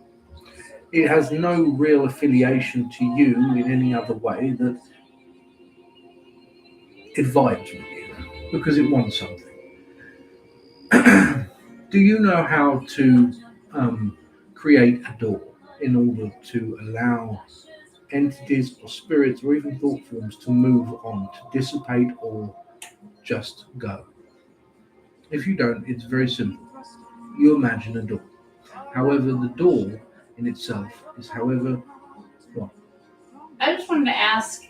[SPEAKER 2] It has no real affiliation to you in any other way that it vibes with you because it wants something. Do you know how to create a door in order to allow entities or spirits or even thought forms to move on, to dissipate or just go? If you don't, it's very simple. You imagine a door. However, the door in itself is however what?
[SPEAKER 1] I just wanted to ask,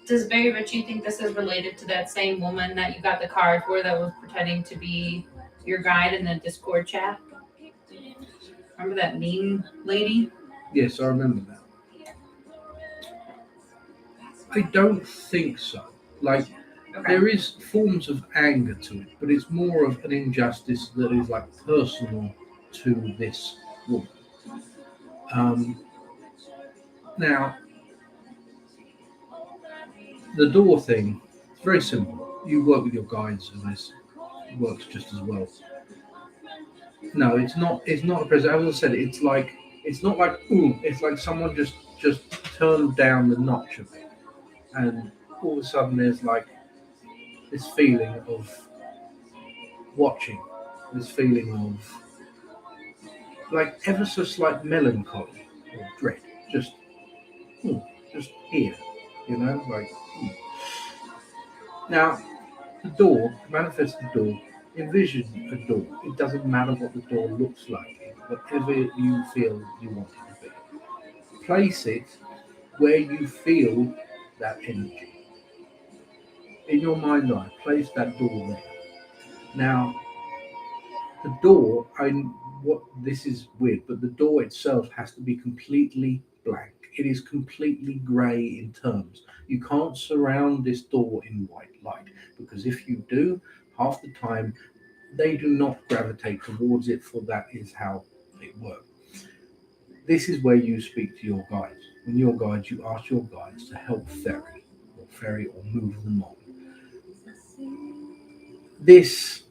[SPEAKER 1] does Barry Ritchie think this is related to that same woman that you got the card for that was pretending to be your guide in the Discord chat? Remember that mean lady?
[SPEAKER 2] Yes, I remember that. I don't think so. Like,
[SPEAKER 1] Okay.
[SPEAKER 2] there is forms of anger to it, but it's more of an injustice that is like personal to this woman. Um, Now, the door thing, it's very simple. You work with your guides, and this works just as well. No, it's not. It's not a present. As I said, it's not like ooh. It's like someone just turned down the notch of it, and all of a sudden there's like this feeling of watching, this feeling of like ever so slight melancholy or dread, just ooh, just here, like. Ooh. Now, the door, manifest the door, envision a door. It doesn't matter what the door looks like, whatever you feel you want it to be. Place it where you feel that energy. In your mind's eye, place that door there. Now, the door, what this is weird, but the door itself has to be completely blank. It is completely grey in terms. You can't surround this door in white light because if you do, half the time they do not gravitate towards it, for that is how they work. This is where you speak to your guides. When your guides, you ask your guides to help ferry or move them on. This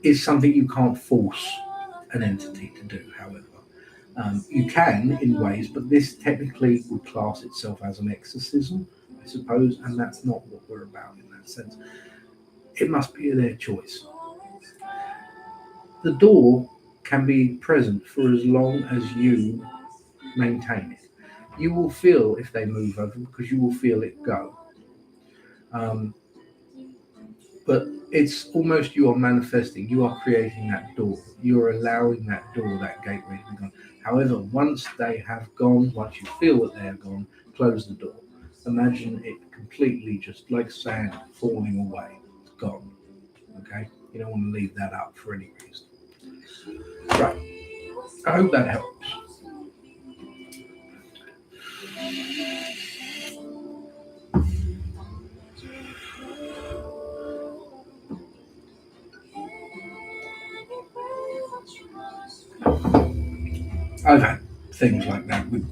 [SPEAKER 2] is something you can't force an entity to do, however. You can in ways, but this technically would class itself as an exorcism, I suppose, and that's not what we're about in that sense. It must be their choice. The door can be present for as long as you maintain it. You will feel if they move over because you will feel it go. Um, but it's almost you are manifesting, you are creating that door, you are allowing that door, that gateway to be gone. However, once they have gone, once you feel that they are gone, close the door. Imagine it completely just like sand falling away. It's gone. Okay? You don't want to leave that up for any reason. Right. I hope that helps. I've had things like that with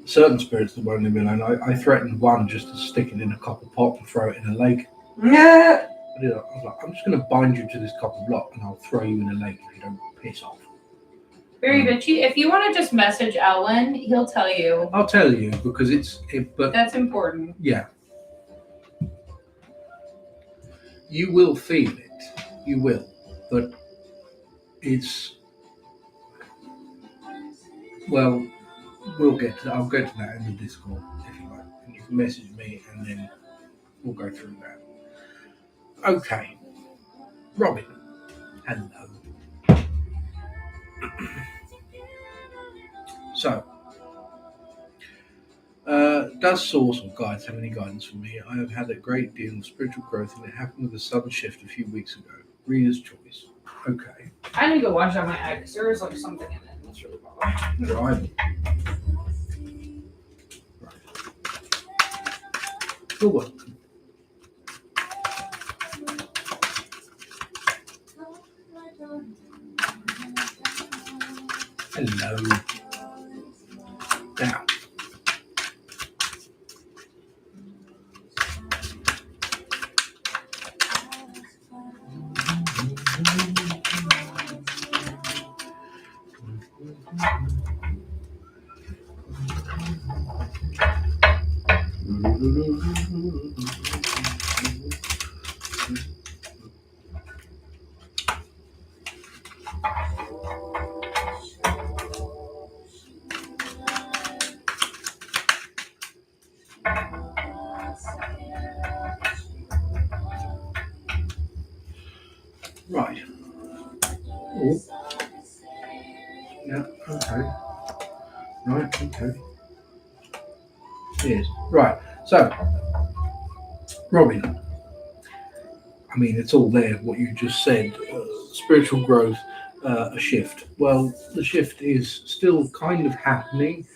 [SPEAKER 2] certain spirits that won't leave me alone. I threatened one just to stick it in a copper pot and throw it in a lake. Yeah. I was like, I'm just going to bind you to this copper block and I'll throw you in a lake if you don't piss off.
[SPEAKER 1] Barry Ritchie, if you want to just message Elwynn, he'll tell you.
[SPEAKER 2] I'll tell you because but
[SPEAKER 1] that's important.
[SPEAKER 2] Yeah. You will feel it. You will. But it's, well, I'll get to that in the Discord if you like. And you can message me and then we'll go through that. Okay. Robin. Hello. So, does Source or Guides have any guidance for me? I have had a great deal of spiritual growth and it happened with a sudden shift a few weeks ago. Reader's choice. Okay.
[SPEAKER 1] I need to go wash out my eye because there is like something in it. That's really bothering.
[SPEAKER 2] Right. You're welcome. Hello. Now. Right. Oh, yeah, okay. Right, okay. Yes. Right. So, Robin, I mean, it's all there, what you just said. Spiritual growth, a shift. Well, the shift is still kind of happening.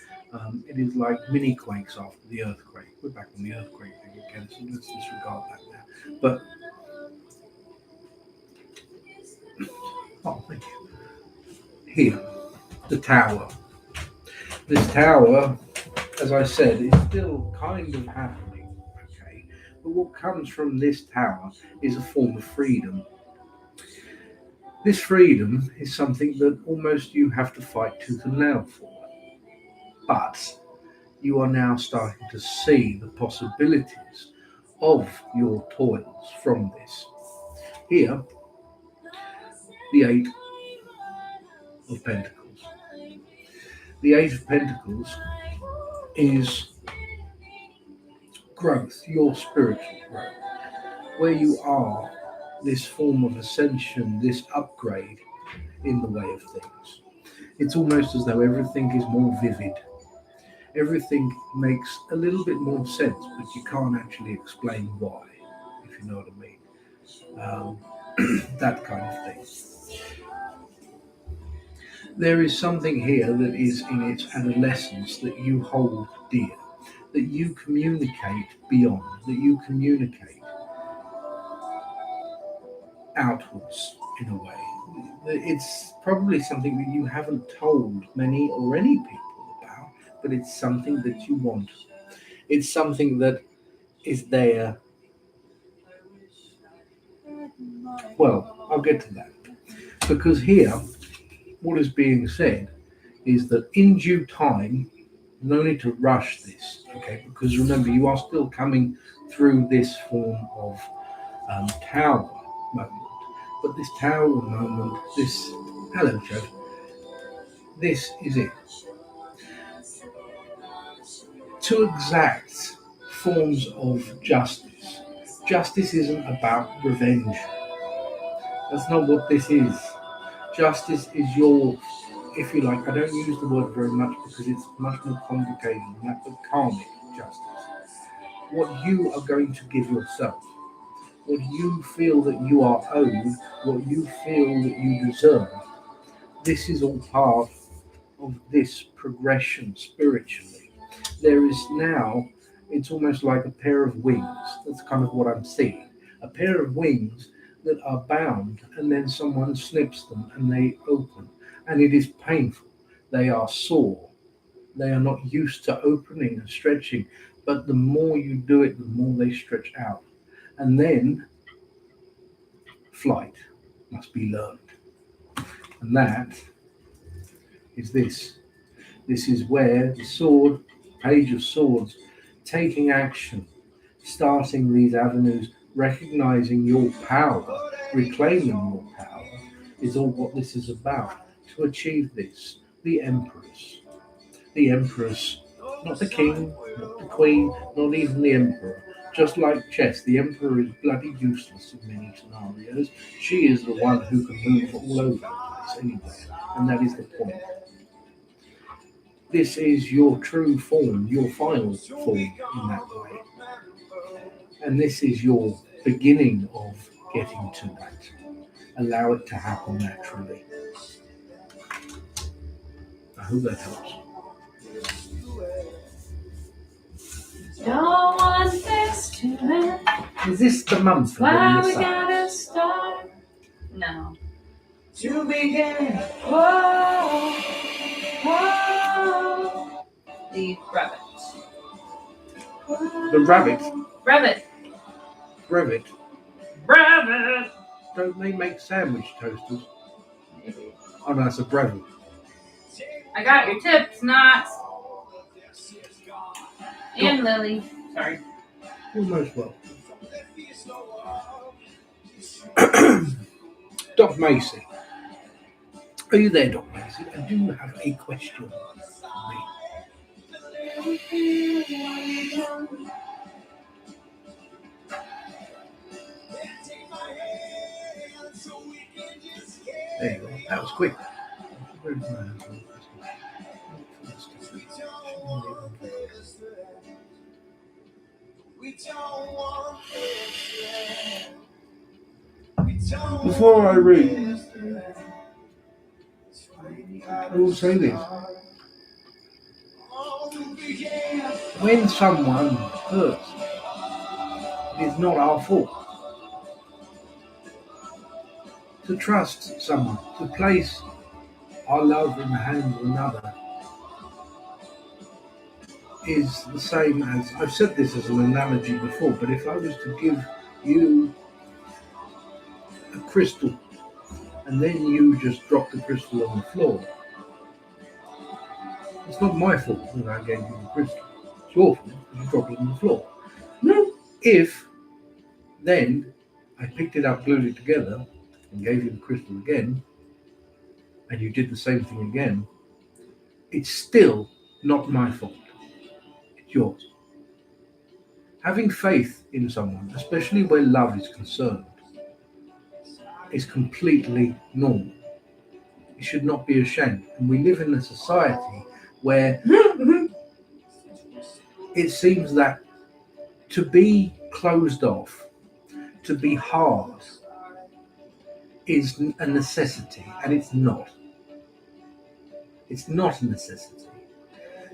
[SPEAKER 2] It is like mini quakes after the earthquake. We're back on the earthquake thing again, so let's disregard that now. But, oh, thank you. Here, the tower. This tower, as I said, is still kind of happening. Okay. But what comes from this tower is a form of freedom. This freedom is something that almost you have to fight tooth and nail for. But you are now starting to see the possibilities of your toils from this. Here, the Eight of Pentacles. The Eight of Pentacles is growth, your spiritual growth, where you are this form of ascension, this upgrade in the way of things. It's almost as though everything is more vivid. Everything makes a little bit more sense, but you can't actually explain why, if you know what I mean. That kind of thing. There is something here that is in its adolescence that you hold dear, that you communicate beyond, that you communicate outwards in a way. It's probably something that you haven't told many or any people about, but it's something that you want. It's something that is there. Well, I'll get to that. Because here, what is being said is that in due time, no need to rush this, okay? Because remember, you are still coming through this form of tower moment. But this tower moment, this, hello, Joe, this is it. To exact forms of justice. Justice isn't about revenge. That's not what this is. Justice is your, if you like, I don't use the word very much because it's much more complicated than that, but karmic justice. What you are going to give yourself, what you feel that you are owed, what you feel that you deserve, this is all part of this progression spiritually. There is now, it's almost like a pair of wings. That's kind of what I'm seeing. A pair of wings that are bound, and then someone snips them and they open, and it is painful. They are sore. They are not used to opening and stretching, but the more you do it, the more they stretch out. And then flight must be learned. And that is this. This is where the sword, Page of Swords, taking action, starting these avenues, recognizing your power, reclaiming your power, is all what this is about. To achieve this, the Empress, not the King, not the Queen, not even the Emperor. Just like chess, the Emperor is bloody useless in many scenarios. She is the one who can move all over the place anywhere, and that is the point. This is your true form, your final form in that way. And this is your beginning of getting to that. Allow it to happen naturally. I hope that helps.
[SPEAKER 1] No one fixed to it.
[SPEAKER 2] Is this the month of
[SPEAKER 1] Why
[SPEAKER 2] the
[SPEAKER 1] we
[SPEAKER 2] sun?
[SPEAKER 1] gotta start? No.
[SPEAKER 2] To begin.
[SPEAKER 1] Whoa, whoa. The rabbit.
[SPEAKER 2] The rabbit.
[SPEAKER 1] Rabbit.
[SPEAKER 2] Brevet.
[SPEAKER 1] Rabbit.
[SPEAKER 2] Don't they make sandwich toasters?
[SPEAKER 1] Maybe.
[SPEAKER 2] Oh no, it's a brevet.
[SPEAKER 1] I got your tips, Knox. And Lily. Sorry.
[SPEAKER 2] You're most welcome. Doc Macy. Are you there, Doc Macy? I do have a question for me. There you go. That was quick. Before I read, I will say this. When someone hurts, it is not our fault. To trust someone, to place our love in the hands of another, is the same as, I've said this as an analogy before, but if I was to give you a crystal and then you just drop the crystal on the floor, it's not my fault that I gave you the crystal. It's your fault because you dropped it on the floor. No. If then I picked it up, glued it together, and gave you the crystal again, and you did the same thing again, it's still not my fault. It's yours. Having faith in someone, especially where love is concerned, is completely normal. It should not be ashamed. And we live in a society where it seems that to be closed off, to be hard, is a necessity, and it's not. It's not a necessity.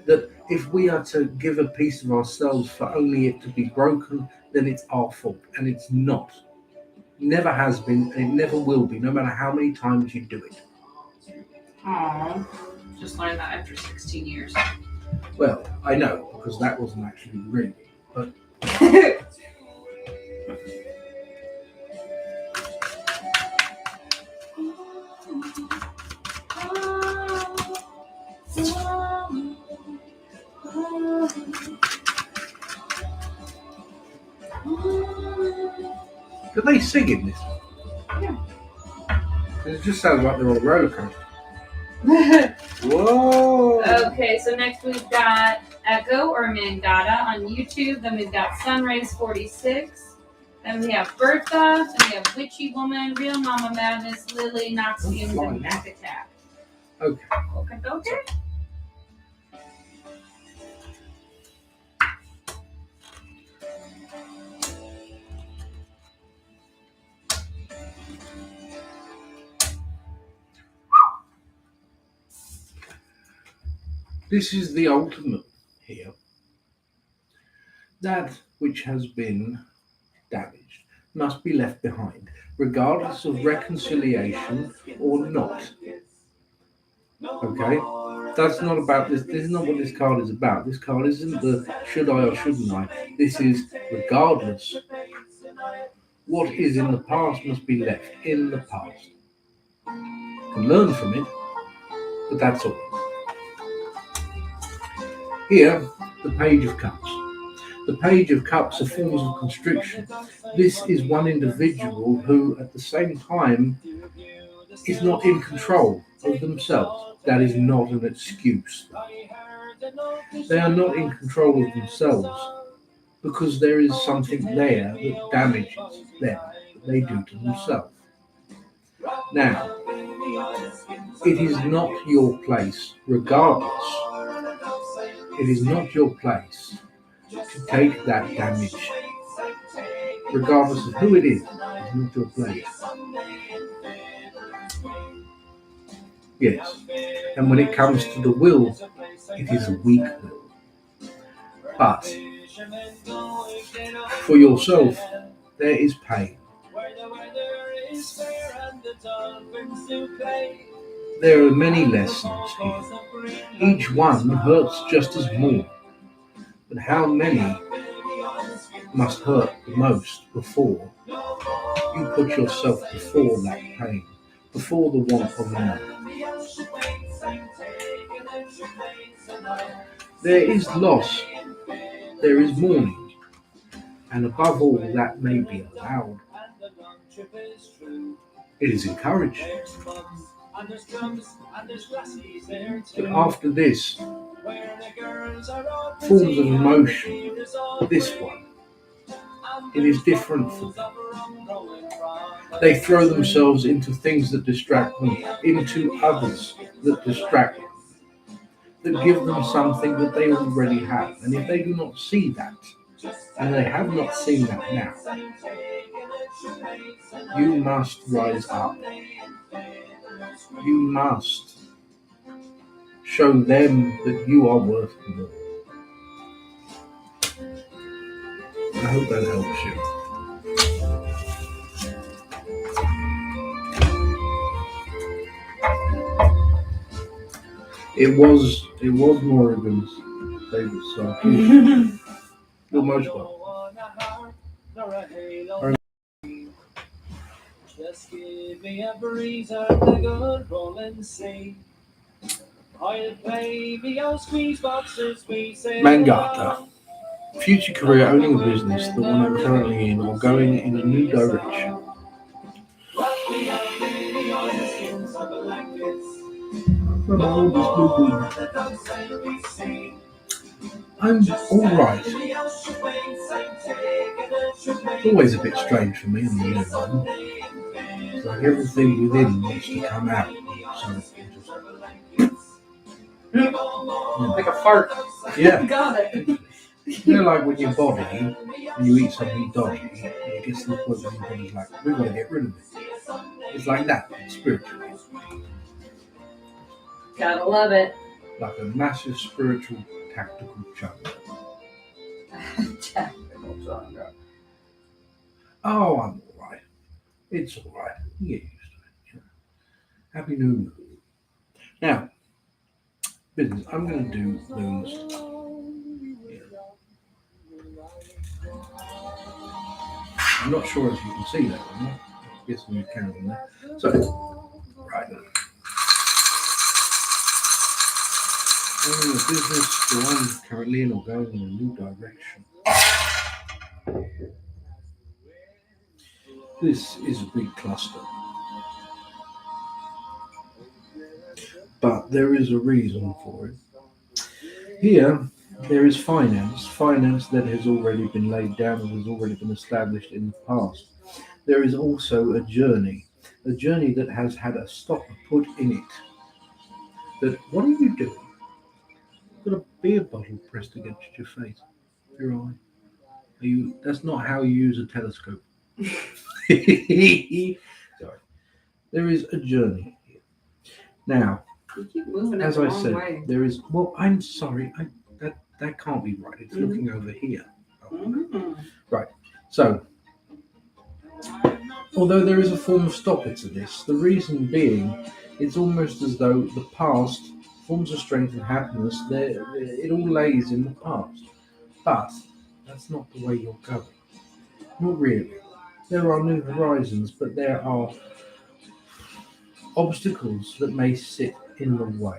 [SPEAKER 2] That if we are to give a piece of ourselves for only it to be broken, then it's our fault, and it's not. Never has been, and it never will be, no matter how many times you do it.
[SPEAKER 1] Aww. Just learned that after 16 years.
[SPEAKER 2] Well, I know, because that wasn't actually really, but... Do they sing in this?
[SPEAKER 1] Yeah.
[SPEAKER 2] It just sounds like they're on a roller coaster. Whoa!
[SPEAKER 1] Okay, so next we've got Echo or Mangata on YouTube. Then we've got Sunrays46. Then we have Bertha. Then we have Witchy Woman, Real Mama Madness, Lily, Noxiums, and Mac Attack.
[SPEAKER 2] Okay.
[SPEAKER 1] Okay.
[SPEAKER 2] This is the ultimate here. That which has been damaged must be left behind, regardless of reconciliation or not. Okay? That's not about this. This is not what this card is about. This card isn't the should I or shouldn't I. This is regardless. What is in the past must be left in the past. You can learn from it, but that's all. Here, the Page of Cups. The Page of Cups are forms of constriction. This is one individual who, at the same time, is not in control of themselves. That is not an excuse. They are not in control of themselves because there is something there that damages them, that they do to themselves. Now, it is not your place, regardless. It is not your place to take that damage, regardless of who it is. It's not your place. Yes, and when it comes to the will, it is a weak will. But for yourself, there is pain. There are many lessons here. Each one hurts just as more. But how many must hurt the most before you put yourself before that pain, before the want of another? There is loss, there is mourning, and above all, that may be allowed. It is encouraged. But after this, forms of emotion, this one, it is different for them. They throw themselves into things that distract them, into others that distract them, that give them something that they already have. And if they do not see that, and they have not seen that now, you must rise up. You must show them that you are worth more. I hope that helps you. It was Morrigan's favourite song. You're most welcome.
[SPEAKER 3] Just give me a breezer to good rolling sea. I'll play me old squeeze boxes, we say.
[SPEAKER 2] Mangata. Future career owning a business, the one I'm currently in, or going in a new direction. I'm alright. It's always a bit strange for me in the new one. It's like everything within wants to come out.
[SPEAKER 1] Like a fart.
[SPEAKER 2] Yeah.
[SPEAKER 1] Got it.
[SPEAKER 2] You know, like when your body, when you eat something dodgy, it gets to the point where your body's like, we've got to get rid of it. It's like that, spiritually.
[SPEAKER 1] Gotta love it.
[SPEAKER 2] Like a massive spiritual tactical chunk.
[SPEAKER 1] Tactical genre.
[SPEAKER 2] Oh, I'm alright. It's alright. You get used to it. Happy New Moon. Now, business. I'm going to do moons. I'm not sure if you can see that or not. I guess you can on there. So, right. Owning a business, the one currently in, or going in a new direction. This is a big cluster. But there is a reason for it. Here, there is finance that has already been laid down and has already been established in the past. There is also a journey that has had a stop put in it. That, what are you doing? You've got a beer bottle pressed against your face, your eye. That's not how you use a telescope. Sorry. There is a journey here. Now,
[SPEAKER 1] You keep moving it
[SPEAKER 2] as
[SPEAKER 1] the
[SPEAKER 2] I
[SPEAKER 1] wrong
[SPEAKER 2] said,
[SPEAKER 1] way.
[SPEAKER 2] there is. Well, I'm sorry. That can't be right. It's looking over here. Right. So, although there is a form of stopper to this, the reason being, it's almost as though the past, forms of strength and happiness, it all lays in the past. But that's not the way you're going. Not really. There are new horizons, but there are obstacles that may sit in the way.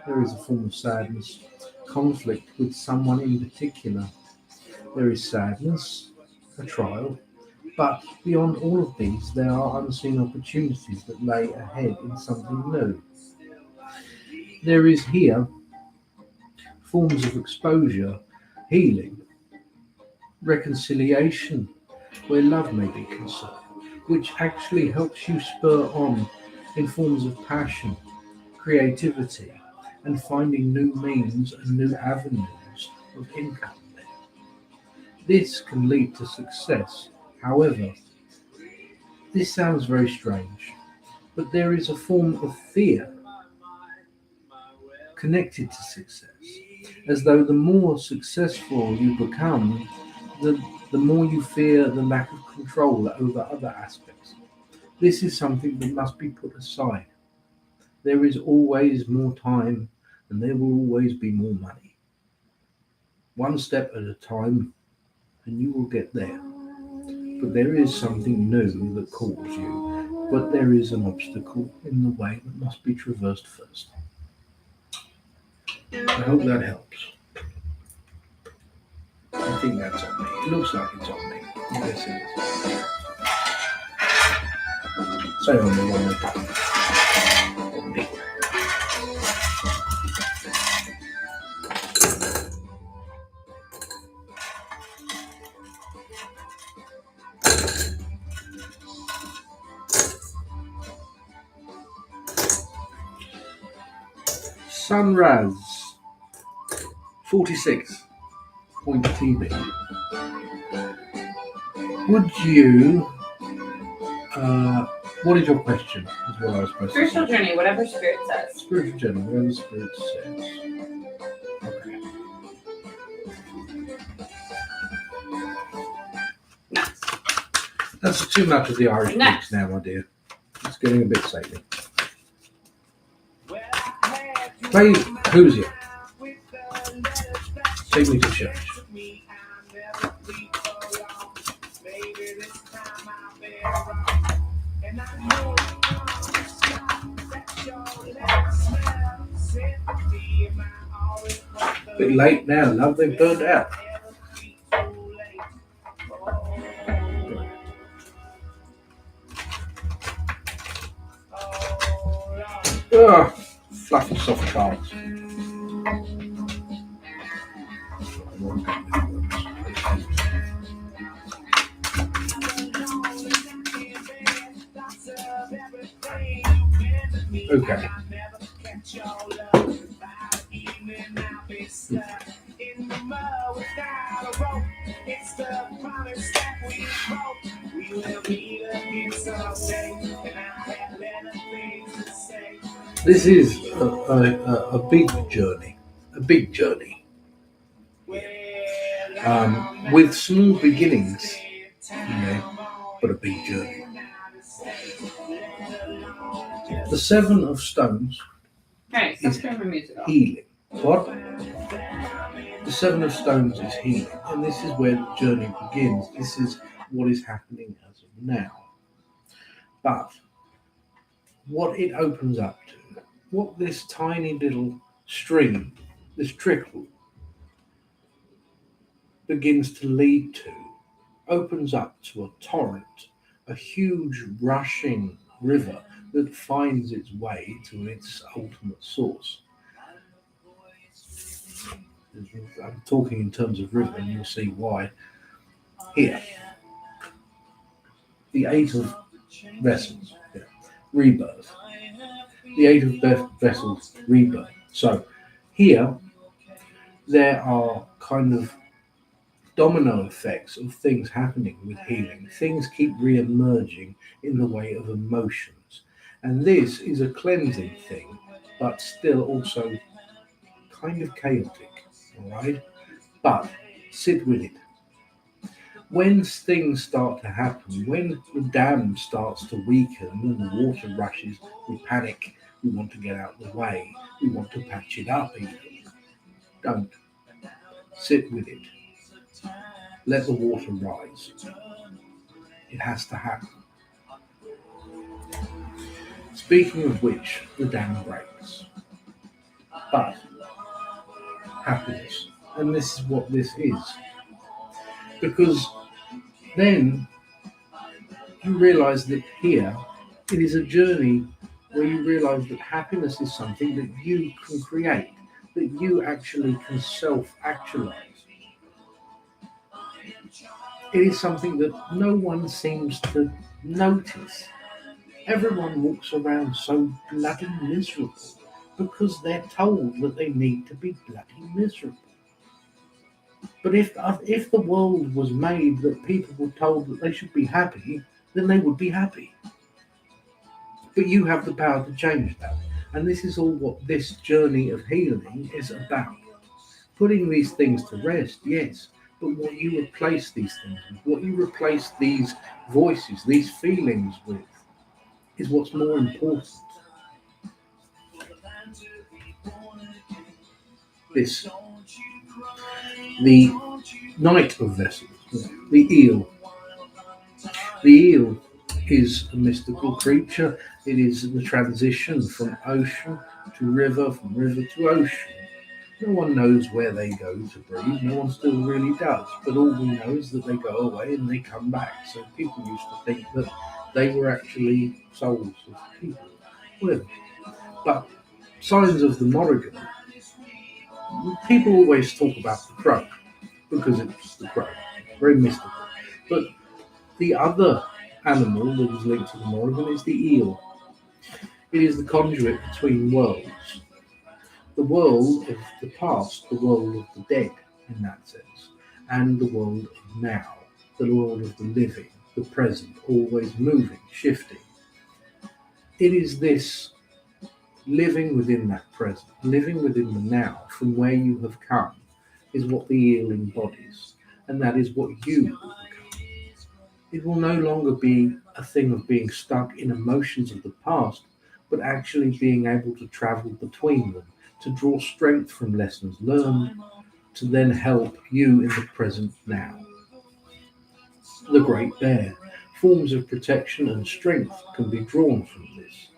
[SPEAKER 2] There is a form of sadness, conflict with someone in particular. There is sadness, a trial, but beyond all of these, there are unseen opportunities that lay ahead in something new. There is here forms of exposure, healing, reconciliation, where love may be concerned, which actually helps you spur on in forms of passion, creativity, and finding new means and new avenues of income. This can lead to success. However, this sounds very strange, but there is a form of fear connected to success, as though the more successful you become, the more you fear the lack of control over other aspects. This is something that must be put aside. There is always more time, and there will always be more money. One step at a time, and you will get there. But there is something new that calls you, but there is an obstacle in the way that must be traversed first. I hope that helps. I think that's on me. It looks like it's on me. Yes, it is. Say on me one more time. On me. Sunraz 46.tv. Would you? What is your question? Is what I was supposed to say.
[SPEAKER 1] Spiritual journey, whatever spirit says.
[SPEAKER 2] Spiritual journey, whatever spirit says. Okay.
[SPEAKER 1] Nice.
[SPEAKER 2] That's too much of the Irish
[SPEAKER 1] Next.
[SPEAKER 2] mix now, my dear. It's getting a bit samey. Play Who's It? Take Me to Church. Bit late now, love. They've burned out. Ugh, fluffy soft cards. Okay. This is a big journey, with small beginnings, but a big journey. The Seven of Stones
[SPEAKER 1] Okay, stop
[SPEAKER 2] is
[SPEAKER 1] turning my music off.
[SPEAKER 2] healing. What? The Seven of Stones is healing, and this is where the journey begins. This is what is happening as of now. But what it opens up to, what this tiny little stream, this trickle, begins to lead to, opens up to a torrent, a huge rushing river that finds its way to its ultimate source. I'm talking in terms of river, and you'll see why. Here, the Eight of Vessels, rebirth. The Eight of Vessels, rebirth. So, here, there are kind of domino effects of things happening with healing. Things keep re-emerging in the way of emotions. And this is a cleansing thing, but still also kind of chaotic, all right? But sit with it. When things start to happen, when the dam starts to weaken and the water rushes, we panic, we want to get out of the way, we want to patch it up even. Don't. Sit with it. Let the water rise. It has to happen. Speaking of which, the dam breaks. But happiness. And this is what this is. Because then you realise that here it is a journey where you realise that happiness is something that you can create, that you actually can self-actualise. It is something that no one seems to notice. Everyone walks around so bloody miserable because they're told that they need to be bloody miserable. But if the world was made that people were told that they should be happy, then they would be happy. But you have the power to change that. And this is all what this journey of healing is about. Putting these things to rest, yes, but what you replace these things with, what you replace these voices, these feelings with, is what's more important. This, the Knight of Vessels, the eel. The eel is a mystical creature. It is the transition from ocean to river, from river to ocean. No one knows where they go to breathe. No one still really does. But all we know is that they go away and they come back. So people used to think that they were actually souls of people. Well, but signs of the Morrigan, people always talk about the crow because it's the crow. Very mystical. But the other animal that is linked to the Morrigan is the eel. It is the conduit between worlds. The world of the past, the world of the dead in that sense, and the world of now, the world of the living, the present, always moving, shifting. It is this living within that present, living within the now, from where you have come, is what the eel embodies, and that is what you will become. It will no longer be a thing of being stuck in emotions of the past, but actually being able to travel between them, to draw strength from lessons learned, to then help you in the present now. The Great Bear. Forms of protection and strength can be drawn from this.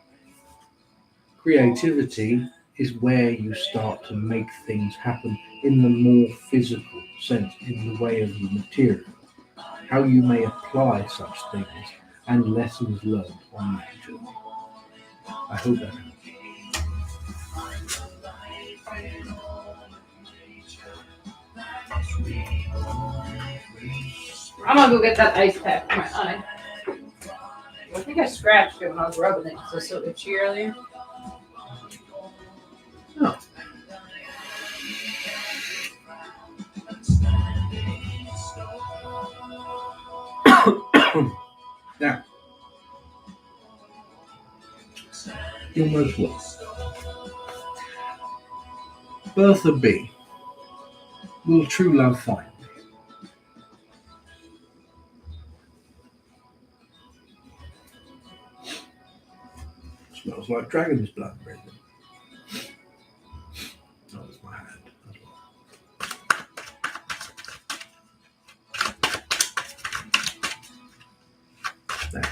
[SPEAKER 2] Creativity is where you start to make things happen in the more physical sense, in the way of the material, how you may apply such things and lessons learned on that journey. I hope that helps.
[SPEAKER 1] I'm gonna go get that ice pack for my eye. I think I scratched it when I was rubbing it because it was so itchy earlier.
[SPEAKER 2] Oh. Now, you're most welcome. Bertha B. Will true love find me? Smells like dragon's blood, Brendan. Oh, that's my hand as well. There.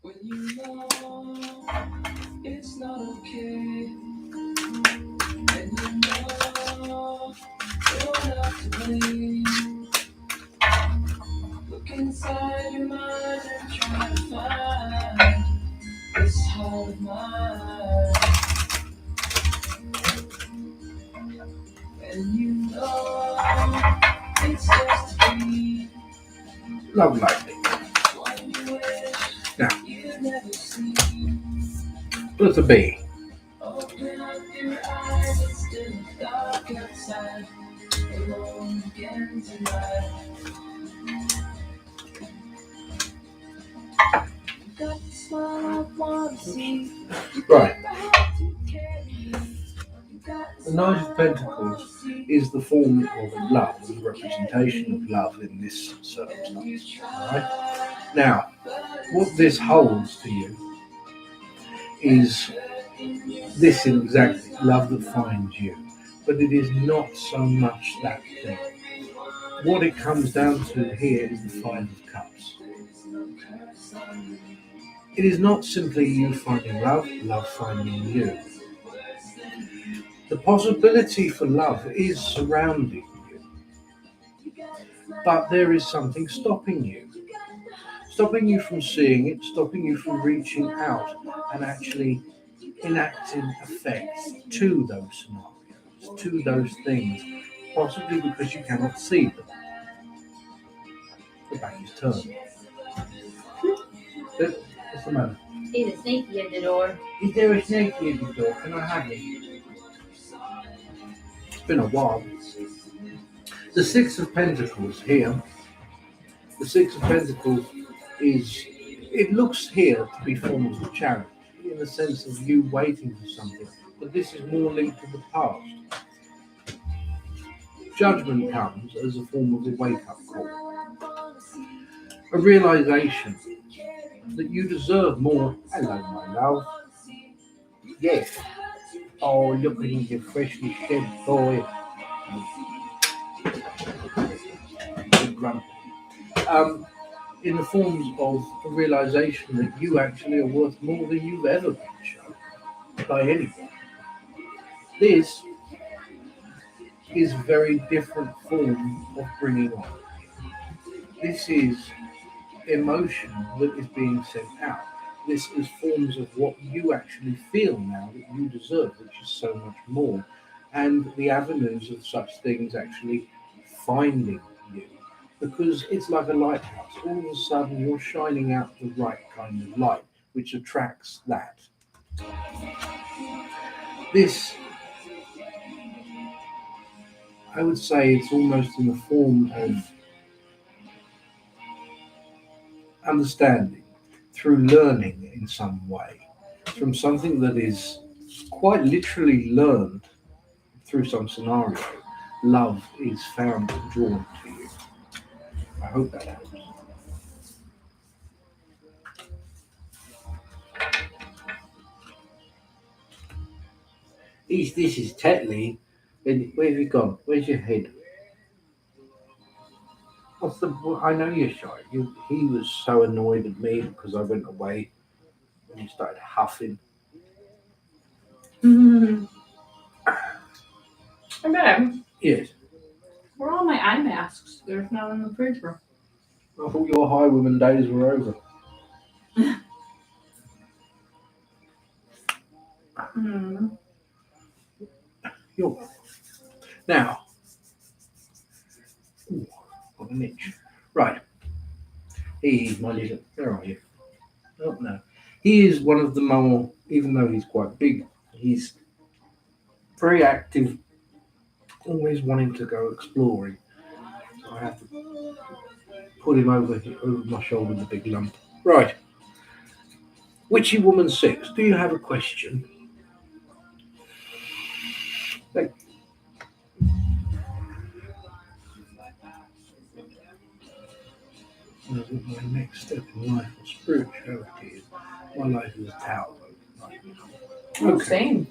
[SPEAKER 3] When you know it's not okay, and you know you're not to blame. Look inside your mind and try to find this heart of mine. And you know it's just a dream.
[SPEAKER 2] Love lightning.
[SPEAKER 3] One you wish
[SPEAKER 2] Now,
[SPEAKER 3] you'd never see.
[SPEAKER 2] Bertha B.
[SPEAKER 3] Open up your eyes, it's still dark outside. Alone again tonight. You got the smile I want to see.
[SPEAKER 2] Right.
[SPEAKER 3] The heart to carry. You got
[SPEAKER 2] The Knight of Pentacles is the form of love, the representation of love in this circumstance. Alright? Now, what this holds to you is this exactly, love that finds you. But it is not so much that thing. What it comes down to here is the Five of Cups. It is not simply you finding love, love finding you. The possibility for love is surrounding you, but there is something stopping you from seeing it, stopping you from reaching out and actually enacting effects to those scenarios, to those things, possibly because you cannot see them. The back is turned. What's the matter?
[SPEAKER 1] See the sneaky at the door.
[SPEAKER 2] Is there a snake at the door? Can I have it? It's been a while. The Six of Pentacles here. The Six of Pentacles it looks here to be forms of charity, in the sense of you waiting for something, but this is more linked to the past. Judgment comes as a form of a wake-up call. A realization that you deserve more. Hello, my love. Yes. Oh, look at your freshly shed boy. in the forms of a realization that you actually are worth more than you've ever been shown by anyone. This is a very different form of bringing on. This is emotion that is being sent out. This is forms of what you actually feel now that you deserve, which is so much more. And the avenues of such things actually finding you. Because it's like a lighthouse. All of a sudden you're shining out the right kind of light, which attracts that. This, I would say, it's almost in the form of understanding through learning in some way, from something that is quite literally learned through some scenario. Love is found and drawn to you. I hope that helps. This is Tetley. Where have you gone? Where's your head? What's the? I know you're shy. He was so annoyed at me because I went away and he started huffing.
[SPEAKER 1] Okay.
[SPEAKER 2] Yes.
[SPEAKER 1] Where are all my eye masks? There's none in the fridge room.
[SPEAKER 2] I thought your high women days were over. You're now. Ooh, got an itch. Right. He's my little. Where are you? Oh no. He is one of the more, even though he's quite big, he's very active, always wanting to go exploring. So I have to put him over my shoulder with a big lump. Right. Witchy Woman 6, do you have a question? Thank my next step in life of spirituality is my life is a tower.
[SPEAKER 1] Oh, same.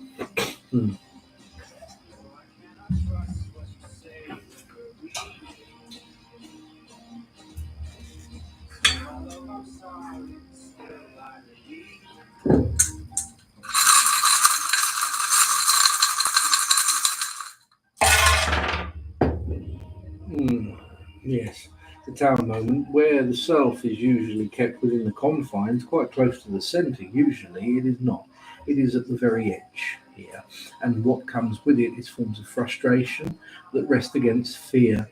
[SPEAKER 2] Yes, the tower moment, where the self is usually kept within the confines, quite close to the centre. Usually it is not. It is at the very edge here. And what comes with it is forms of frustration that rest against fear.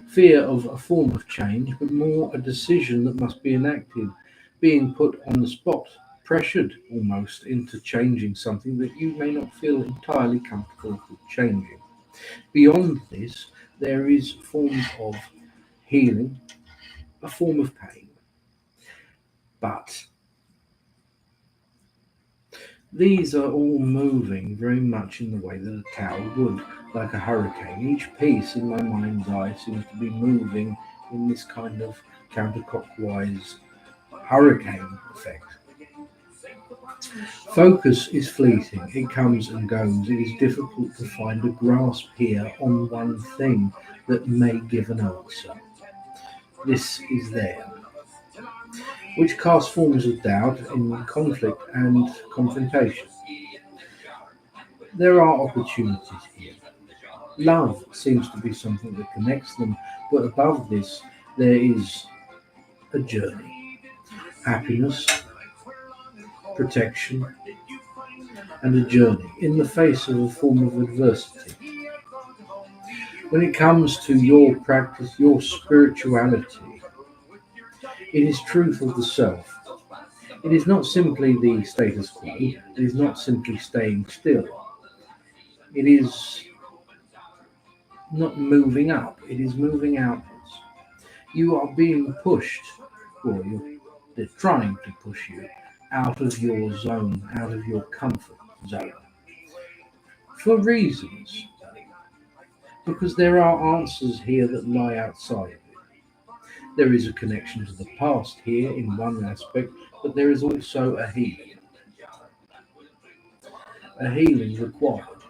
[SPEAKER 2] Fear of a form of change, but more a decision that must be enacted, being put on the spot, pressured almost into changing something that you may not feel entirely comfortable with changing. Beyond this, there is forms of healing, a form of pain. But these are all moving very much in the way that a tower would, like a hurricane. Each piece in my mind's eye seems to be moving in this kind of counterclockwise hurricane effect. Focus is fleeting, it comes and goes. It is difficult to find a grasp here on one thing that may give an answer. This is there, which casts forms of doubt in conflict and confrontation. There are opportunities here. Love seems to be something that connects them, but above this, there is a journey. Happiness, protection, and a journey in the face of a form of adversity. When it comes to your practice, your spirituality, it is truth of the self. It is not simply the status quo. It is not simply staying still. It is not moving up. It is moving outwards. You are being pushed, or they're trying to push you out of your zone, out of your comfort zone. For reasons. Because there are answers here that lie outside of it. There is a connection to the past here in one aspect, but there is also a healing. A healing required.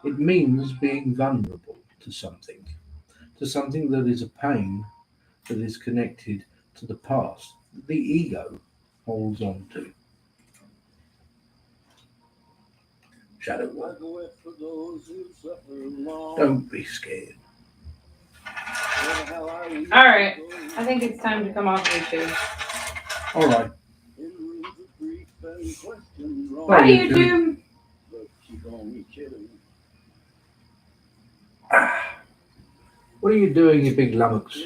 [SPEAKER 2] It means being vulnerable to something that is a pain, that is connected to the past that the ego holds on to. Shadow work. Don't be scared.
[SPEAKER 1] All right. I think it's time to come off YouTube.
[SPEAKER 2] All right.
[SPEAKER 1] Bye, YouTube.
[SPEAKER 2] What are you doing, you big lummox?